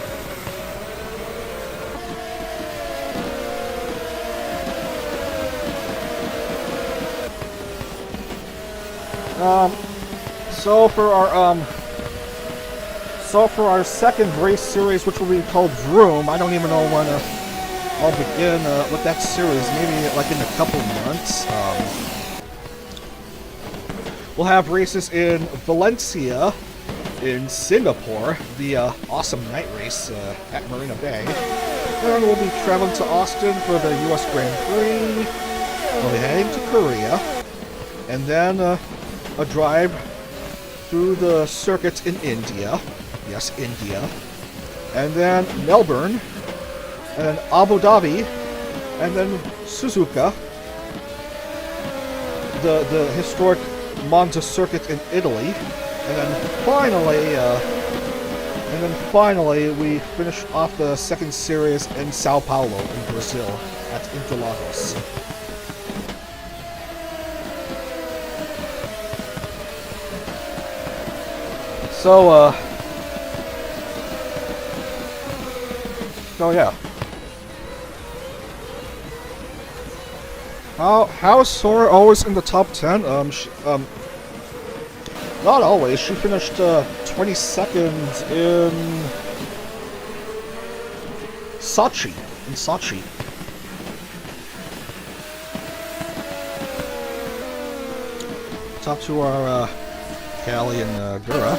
So for our second race series, which will be called Vroom, I don't even know when I'll begin with that series. Maybe like in a couple months. We'll have races in Valencia, in Singapore, the awesome night race at Marina Bay. Then we'll be traveling to Austin for the US Grand Prix. We'll be heading to Korea. And then a drive through the circuits in India. Yes, India. And then Melbourne. And then Abu Dhabi. And then Suzuka. The historic Monza circuit in Italy. And then finally we finish off the second series in Sao Paulo in Brazil at Interlagos. So yeah. How's Sora always in the top 10? Not always. She finished 22nd in Sochi. Talk to our Callie and Gura.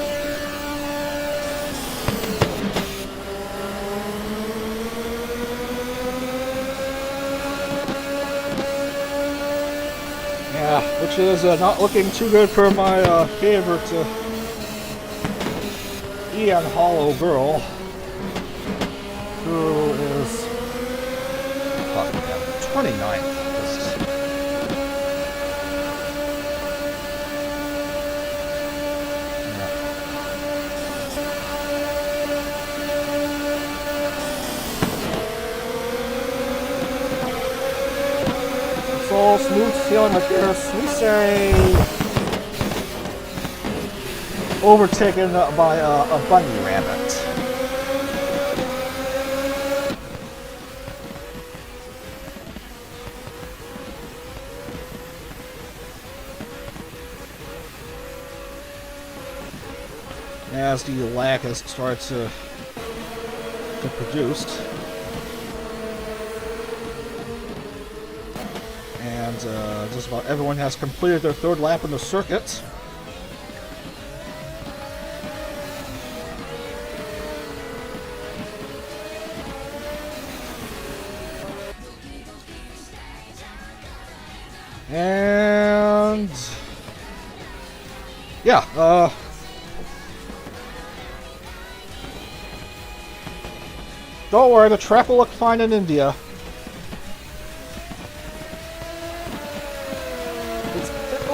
Yeah, which is not looking too good for my favorite Ian Hollow girl, who is 29th. Smooth sailing like their Suisei, overtaken by a bunny rabbit. As the lag has started to get produced. And just about everyone has completed their third lap in the circuit. And yeah, don't worry, the track will look fine in India.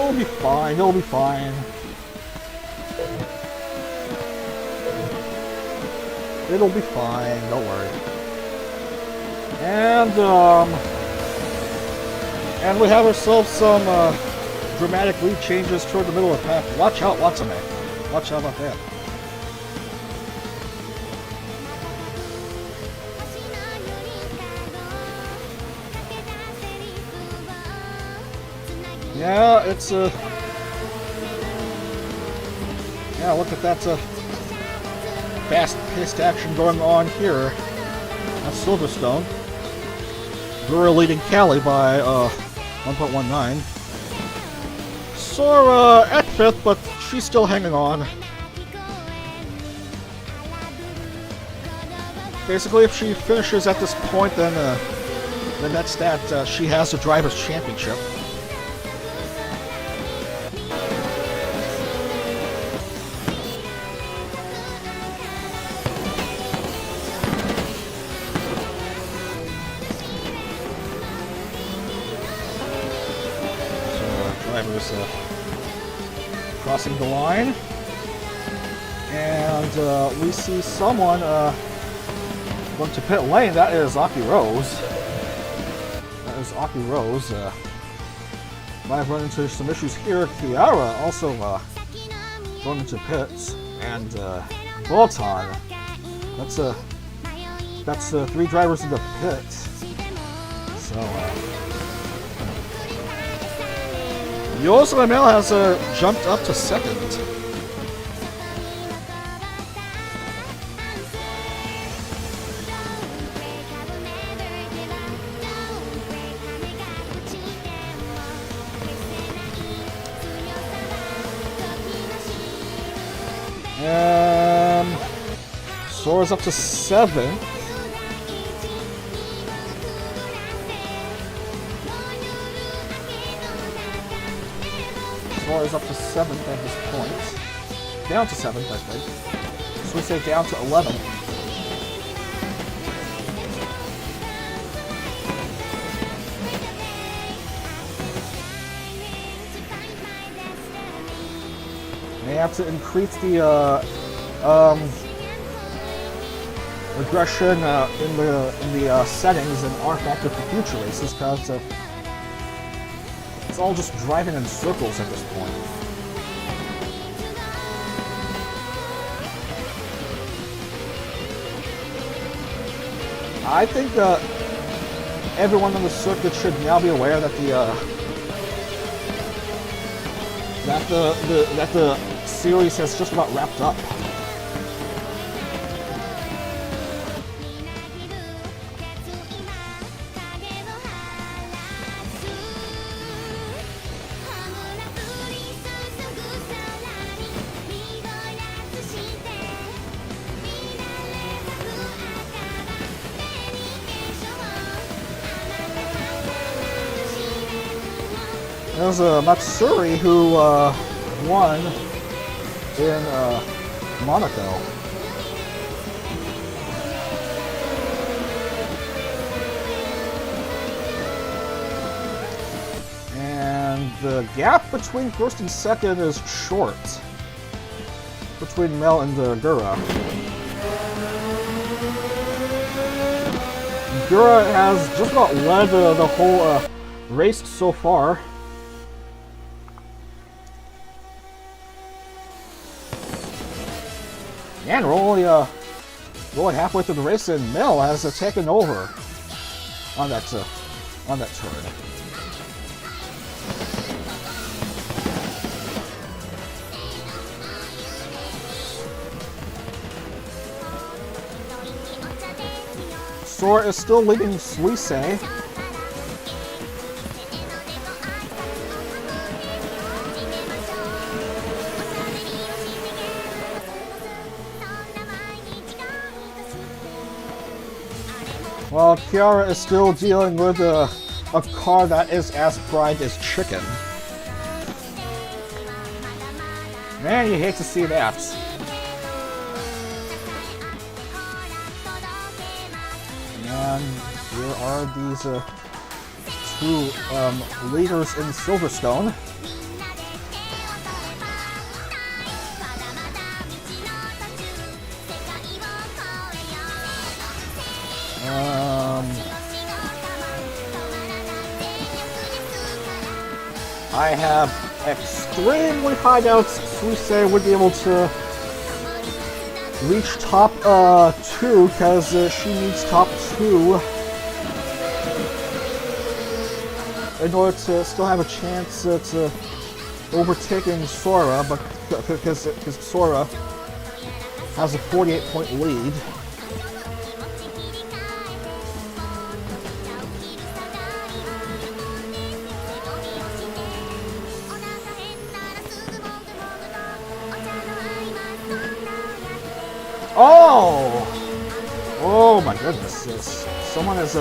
It'll be fine, it'll be fine. It'll be fine, don't worry. And we have ourselves some dramatic lead changes toward the middle of the pack. Watch out, Watsume. Watch out about that. Yeah, it's yeah, look at that fast-paced action going on here at Silverstone. We're leading Callie by 1.19. Sora at 5th, but she's still hanging on. Basically, if she finishes at this point, then that's that. She has the Drivers' Championship. drivers crossing the line. And we see someone going to pit lane. That is Aki Rose. Might have run into some issues here. Kiara also going into pits. And Bolton. That's 3 drivers in the pit. So Yosemite Mel has jumped up to 2nd. Sora's up to 7th. Sora is up to 7th at this point. Down to 7th, I think. Suisei down to 11th. They have to increase the regression in the settings and R-factor for future races, because it's all just driving in circles at this point. I think everyone on the circuit should now be aware that the series has just about wrapped up. There's Matsuri who won in Monaco. And the gap between 1st and 2nd is short. Between Mel and Gura. Gura has just about led the whole race so far. And we're only halfway through the race, and Mel has taken over on that turn. Sora is still leading Suisei. While Kiara is still dealing with a car that is as fried as chicken. Man, you hate to see that. And here are these 2 leaders in Silverstone. I have extremely high doubts Suisei would be able to reach top 2, because she needs top 2 in order to still have a chance at overtaking Sora, but because Sora has a 48-point lead. Oh my goodness, someone has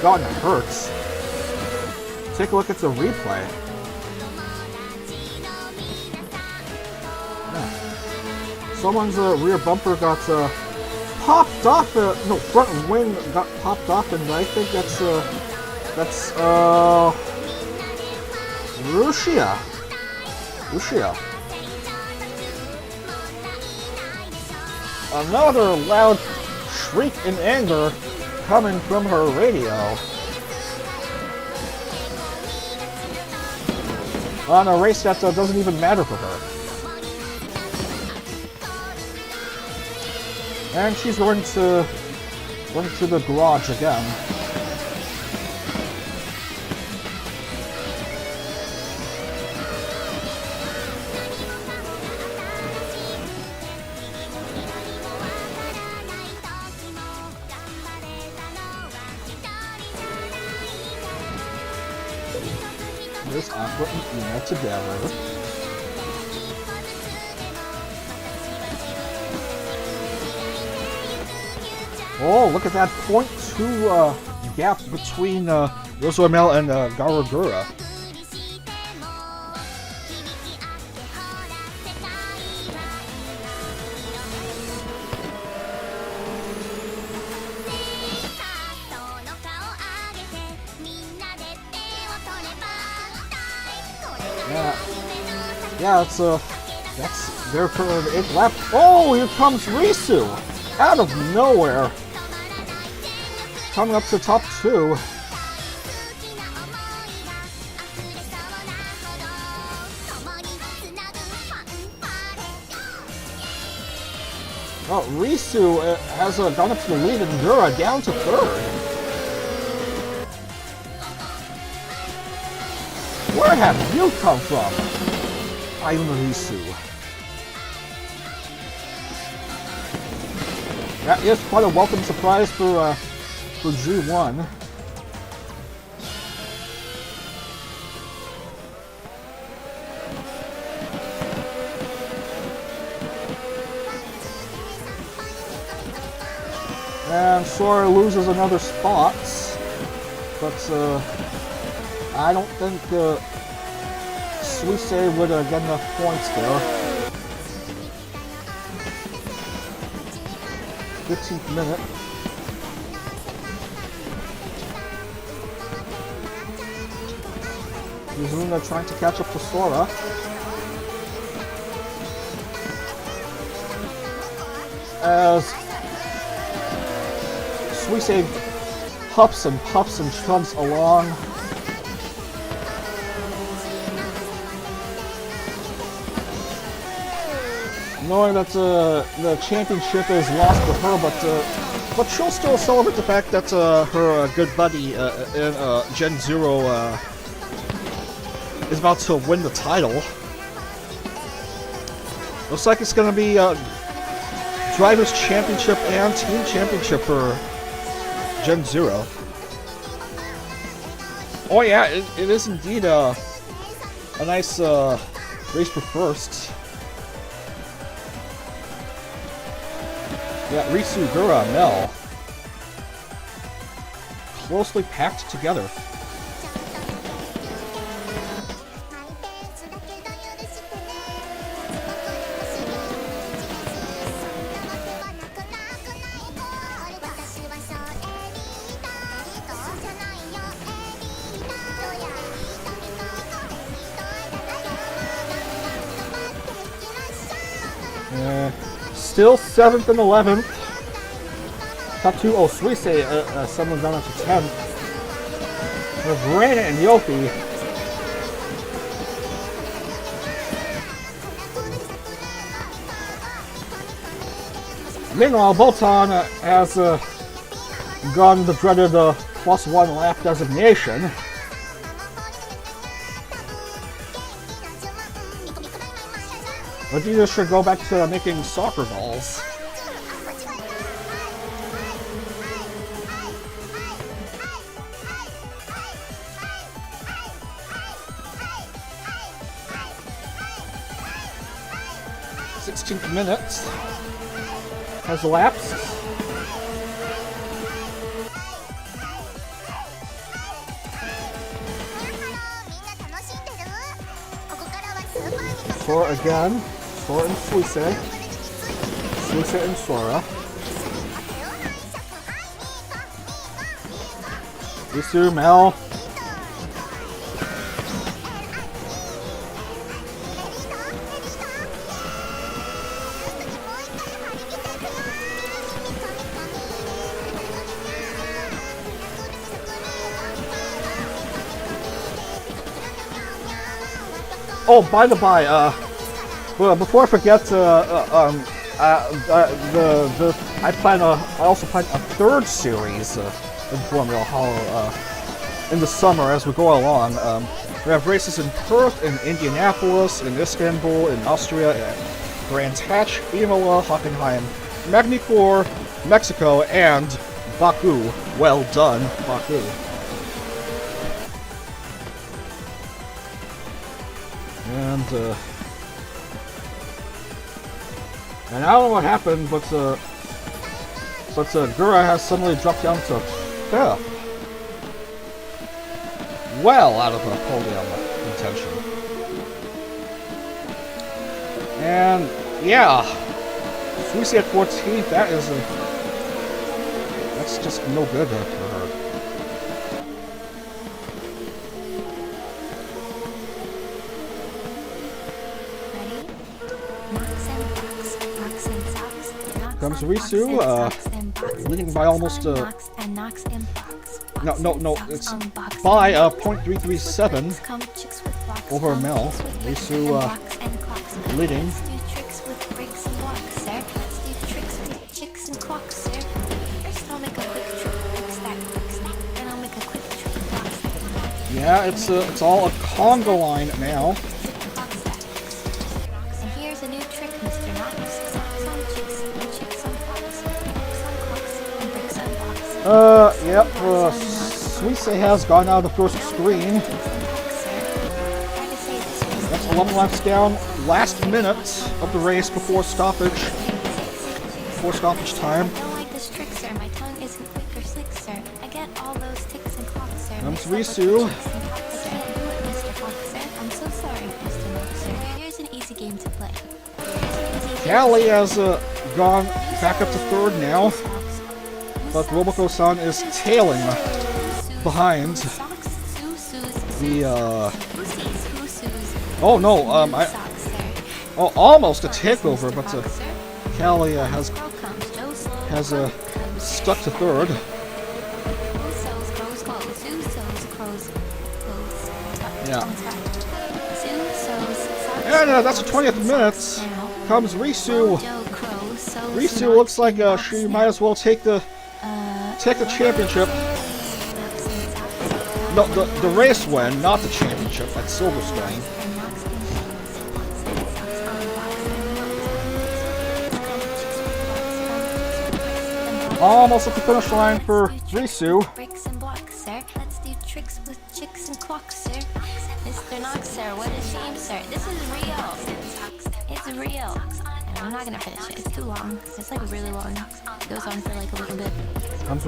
gotten hurt. Take a look at the replay. Yeah. Someone's rear bumper got popped off, no, front wing got popped off, and I think that's Rushia. Lucia. Another loud shriek in anger coming from her radio. On a race that doesn't even matter for her. And she's going to the garage again. There's Aqua and Ina together. Oh, look at that 0.2 gap between Rosamel and Garagura. Yeah, that's their current 8th lap. Oh, here comes Risu out of nowhere, coming up to top 2. Oh, Risu has gone up to the lead and Gura down to 3rd. Where have you come from? I'm Risu. That is quite a welcome surprise for G1. And Sora loses another spot, but I don't think Suisei would get enough points there. 15th minute. Yuzuna trying to catch up to Sora. As Suisei puffs and chugs along. Knowing that the championship is lost to her, but she'll still celebrate the fact that her good buddy in Gen 0 is about to win the title. Looks like it's going to be Drivers' Championship and Team Championship for Gen 0. Oh yeah, it is indeed a nice race for first. Yeah, Risu, Gura, Mel. Closely packed together. Still 7th and 11th. Top 2, oh, Suisei, someone down to 10th. With Reina and Yopi. Meanwhile, Bolton has gotten the dreaded +1 lap designation. But you just should go back to making soccer balls. th minutes has elapsed. Sora again. Sora and Suisei. Suisei and Sora. Risu, Mel. Oh, by the by, well, before I forget, I also plan a third series in Formula Holo in the summer as we go along. We have races in Perth, in Indianapolis, in Istanbul, in Austria, Brands Hatch, Imola, Hockenheim, Magny-Cours, Mexico, and Baku. Well done, Baku. And I don't know what happened, but Gura has suddenly dropped down to 5th. Well out of a podium contention. And yeah, Suisei at 14th. That's just no good for her. Comes Risu, leading by almost no, it's by 0.337 over Mel. Risu leading. Yeah, it's all a Congo line now. Yep, Suisei has gone out of the first screen. That's 11 laps down, last minute of the race before stoppage. Before stoppage time. Comes Risu. Callie has gone back up to 3rd now. But Roboco-san is tailing behind the, oh no, almost a takeover, but Callie has stuck to 3rd. Yeah. And that's the 20th minute. Comes Risu. Risu looks like she might as well take the championship. No, the race win, not the championship at Silverstone. Almost at the finish line for Risu. Let's do tricks with chicks and clocks, sir. Mr. Knox, sir, what a shame, sir. This is real. It's real. And I'm not gonna finish it. It's too long. It's like really long. It goes on for like a little bit. Comes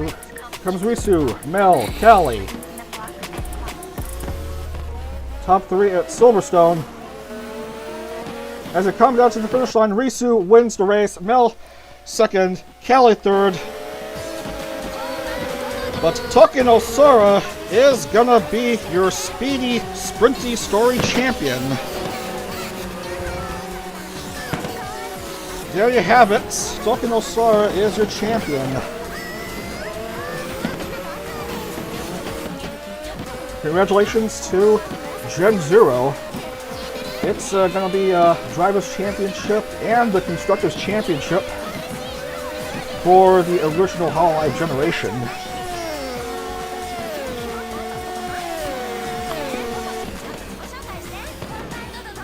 Risu, Mel, Callie. Top 3 at Silverstone. As it comes down to the finish line, Risu wins the race. Mel 2nd, Callie 3rd. But Tokino Sora is gonna be your Speedy Sprinty Story champion. There you have it. Tokino Sora is your champion. Congratulations to Gen Zero. It's gonna be a Drivers' Championship and the Constructors' Championship for the original Hololive generation.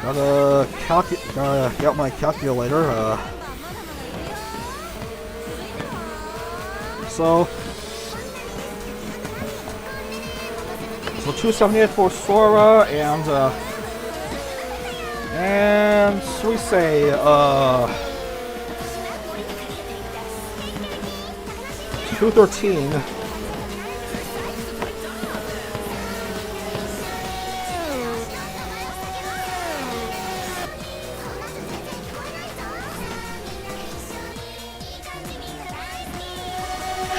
Gotta get out my calculator. So 278 for Sora and Suisei 213.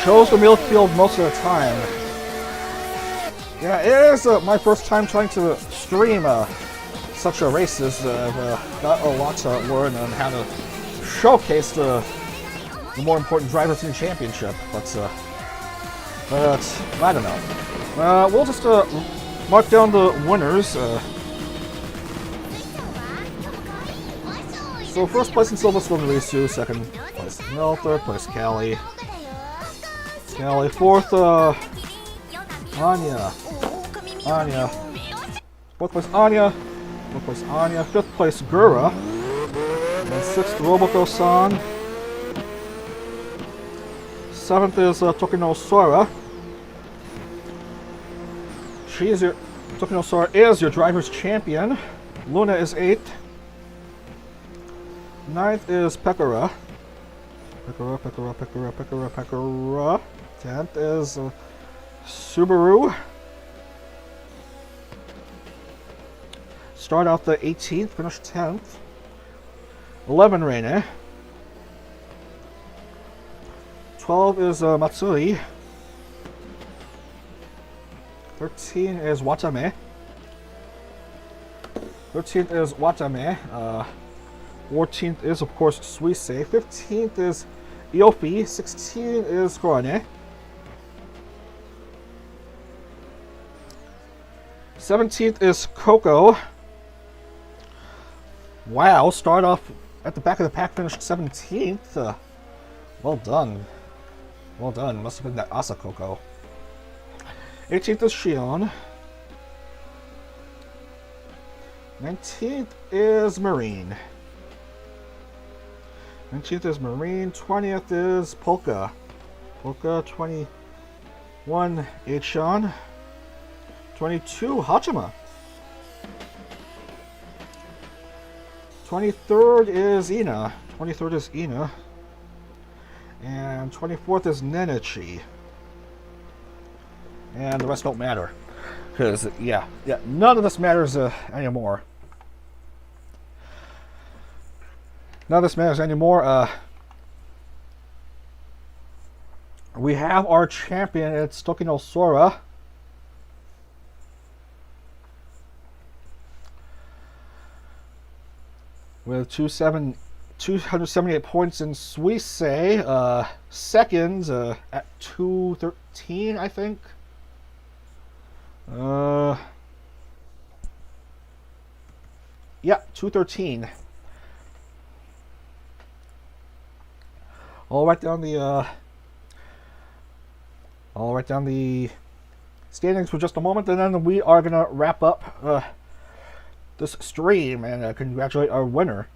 Shows the midfield most of the time. Yeah, it is my first time trying to stream such a races. I've got a lot to learn on how to showcase the more important drivers in the championship. But I don't know. We'll just mark down the winners. So first place in Silverstone, Risu. Second place Mel. Third place Callie. Fourth, Anya. Fourth place Anya. Fifth place Gura. And sixth Roboco-san. Seventh is Tokino Sora. Tokino Sora is your driver's champion. Luna is 8th. 9th is Pekora. Pekora. 10th is Subaru. Start out the 18th, finish 10th. 11 Reine. 12 is Matsui. 13 is Watame. 14th is, of course, Suisei. 15th is Iofi. 16 is Korone. 17th is Coco. Wow, start off at the back of the pack, finished 17th. Well done. Must have been that Asa Coco. 18th is Shion. 19th is Marine. 20th is Polka. 21 Achan. 22 Hachima. 23rd is Ina. And 24th is Nenichi. And the rest don't matter. Because, yeah, none of this matters anymore. We have our champion. It's Tokino Sora. With 278 points in Suisei. Second at 213, I think. Yeah, 213. I'll write down the standings for just a moment, and then we are gonna wrap up this stream and congratulate our winner.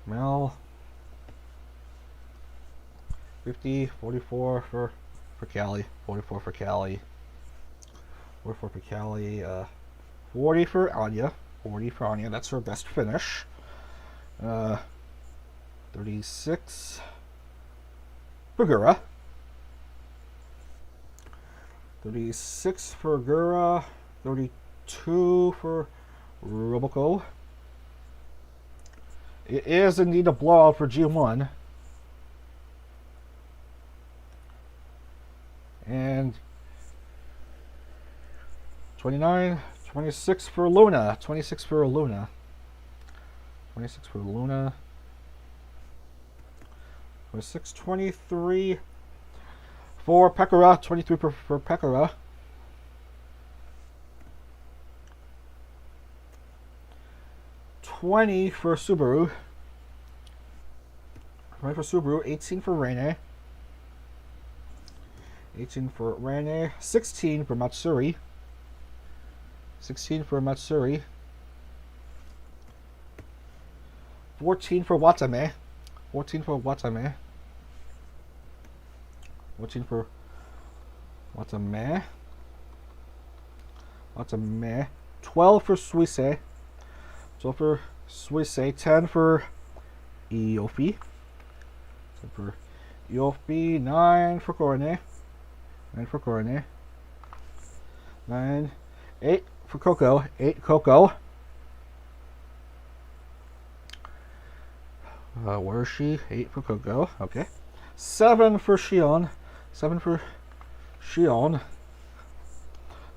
Mel 50, 44 for Callie, 44 for Callie, 44 for Callie, 40 for Anya, that's her best finish. 36 for Gura. 36 for Gura, 32 for Roboco. It is indeed a blowout for G1. And 26 for Luna. 26, 23 for Pekora. 23 for Pekora. 20 for Subaru. 18 for Reine. 16 for Matsuri. 14 for Watame. 14 for Watame. 12 for Suisei. 10 for Iofi. 9 for Korone. 8 for Coco. 8 Coco. Where is she? 8 for Coco. Okay. 7 for Shion.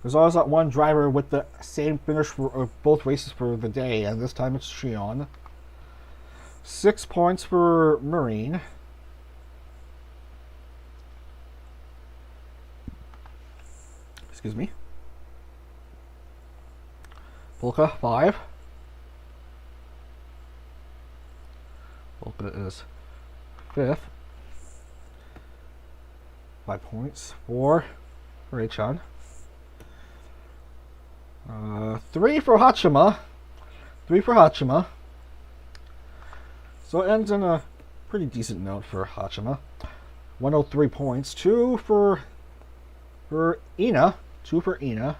There's always that one driver with the same finish for both races for the day, and this time it's Shion. 6 points for Marine. Excuse me. Polka, 5. Polka is 5th. 5 points. 4 for H-on. 3 for Hachima. 3 for Hachima. So it ends on a pretty decent note for Hachima. 103 points. 2 for Ina. 2 for Ina.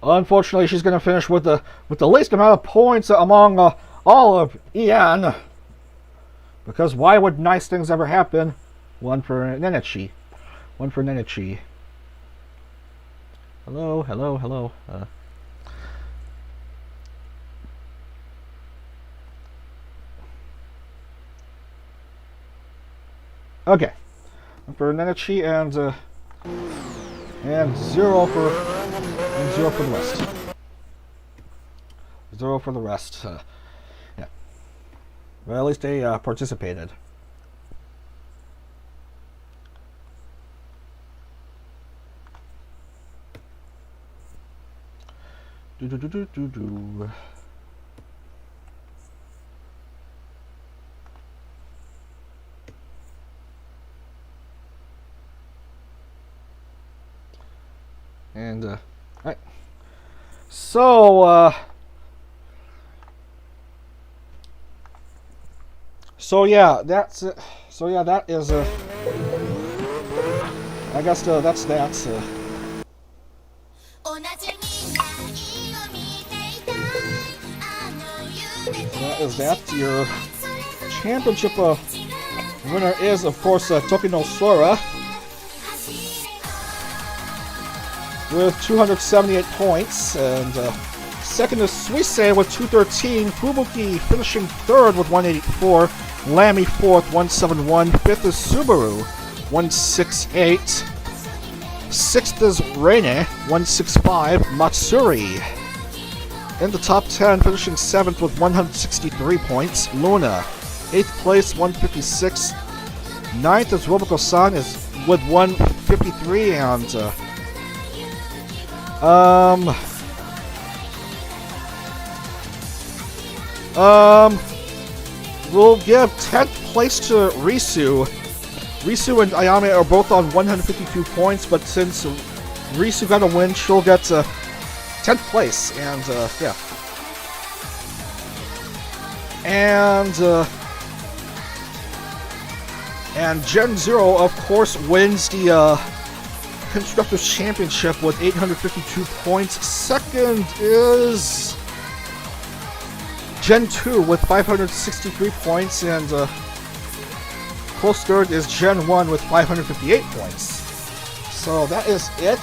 Unfortunately, she's going to finish with the least amount of points among all of Ian. Because why would nice things ever happen? 1 for Nenichi. 1 for Nenichi. Hello, hello, hello. Okay. 1 for Nenichi and 0 for the rest. 0 for the rest. Yeah. Well, at least they participated. Do. And alright. So yeah, that's it. So yeah, that is I guess that's that. That is that. Your championship winner is, of course, Tokino Sora with 278 points, and second is Suisei with 213. Fubuki finishing third with 184. Lamy fourth, 171. Fifth is Subaru, 168. Sixth is Reine, 165. Matsuri in the top 10, finishing 7th with 163 points. Luna, 8th place, 156. 9th is Roboco-san is with 153, and we'll give 10th place to Risu. Risu and Ayame are both on 152 points, but since Risu got a win, she'll get 10th place, and yeah. And Gen 0, of course, wins the Constructors Championship with 852 points. Second is Gen 2 with 563 points, and close third is Gen 1 with 558 points. So that is it.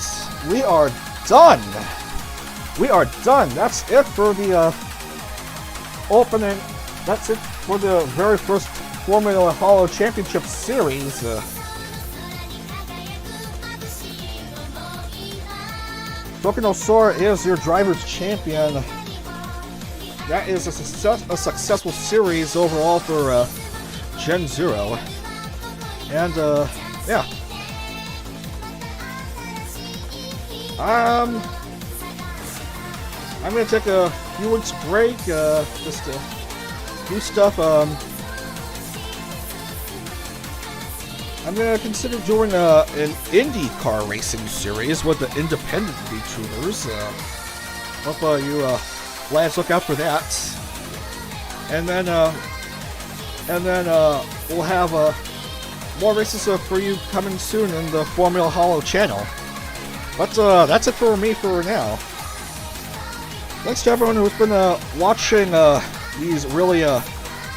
We are done. We are done. That's it for the opening. That's it for the very first Formula Holo Championship Series. Tokino Sora is your driver's champion. That is a successful series overall for Gen 0. And yeah. I'm gonna take a few weeks break, just to do stuff. I'm gonna consider doing an Indy car racing series with the independent YouTubers. Hope you lads look out for that. And then we'll have more races for you coming soon in the Formula Holo channel. But that's it for me for now. Thanks to everyone who's been watching these really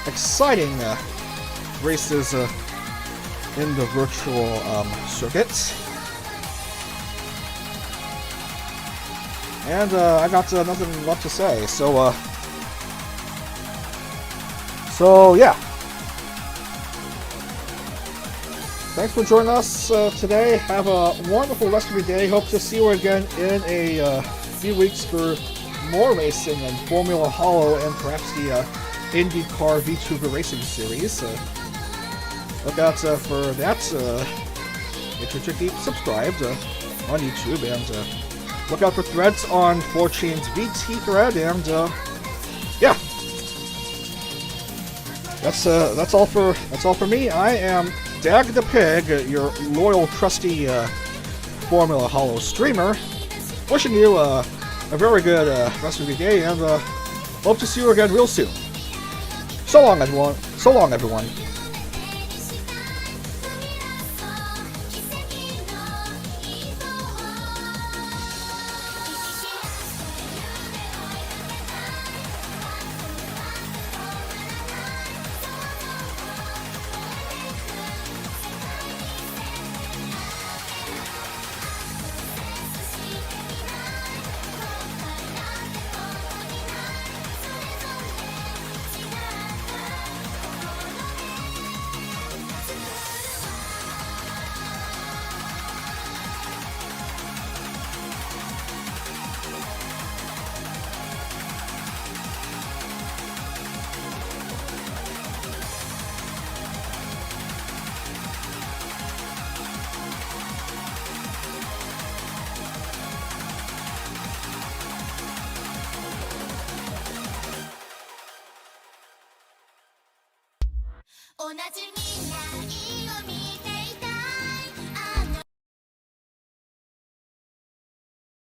exciting races in the virtual circuits. And I got nothing left to say, so yeah. thanks for joining us today. Have a wonderful rest of your day. Hope to see you again in a few weeks for more racing and Formula Holo and perhaps the IndyCar VTuber Racing Series. Look out for that. Make sure to keep subscribed on YouTube, and look out for threads on 4chan's VT thread. And yeah, that's all for me. I am Dag the Pig, your loyal, trusty Formula Holo streamer. Wishing you a very good rest of your day, and hope to see you again real soon. So long, everyone. So long, everyone. Ona じみんない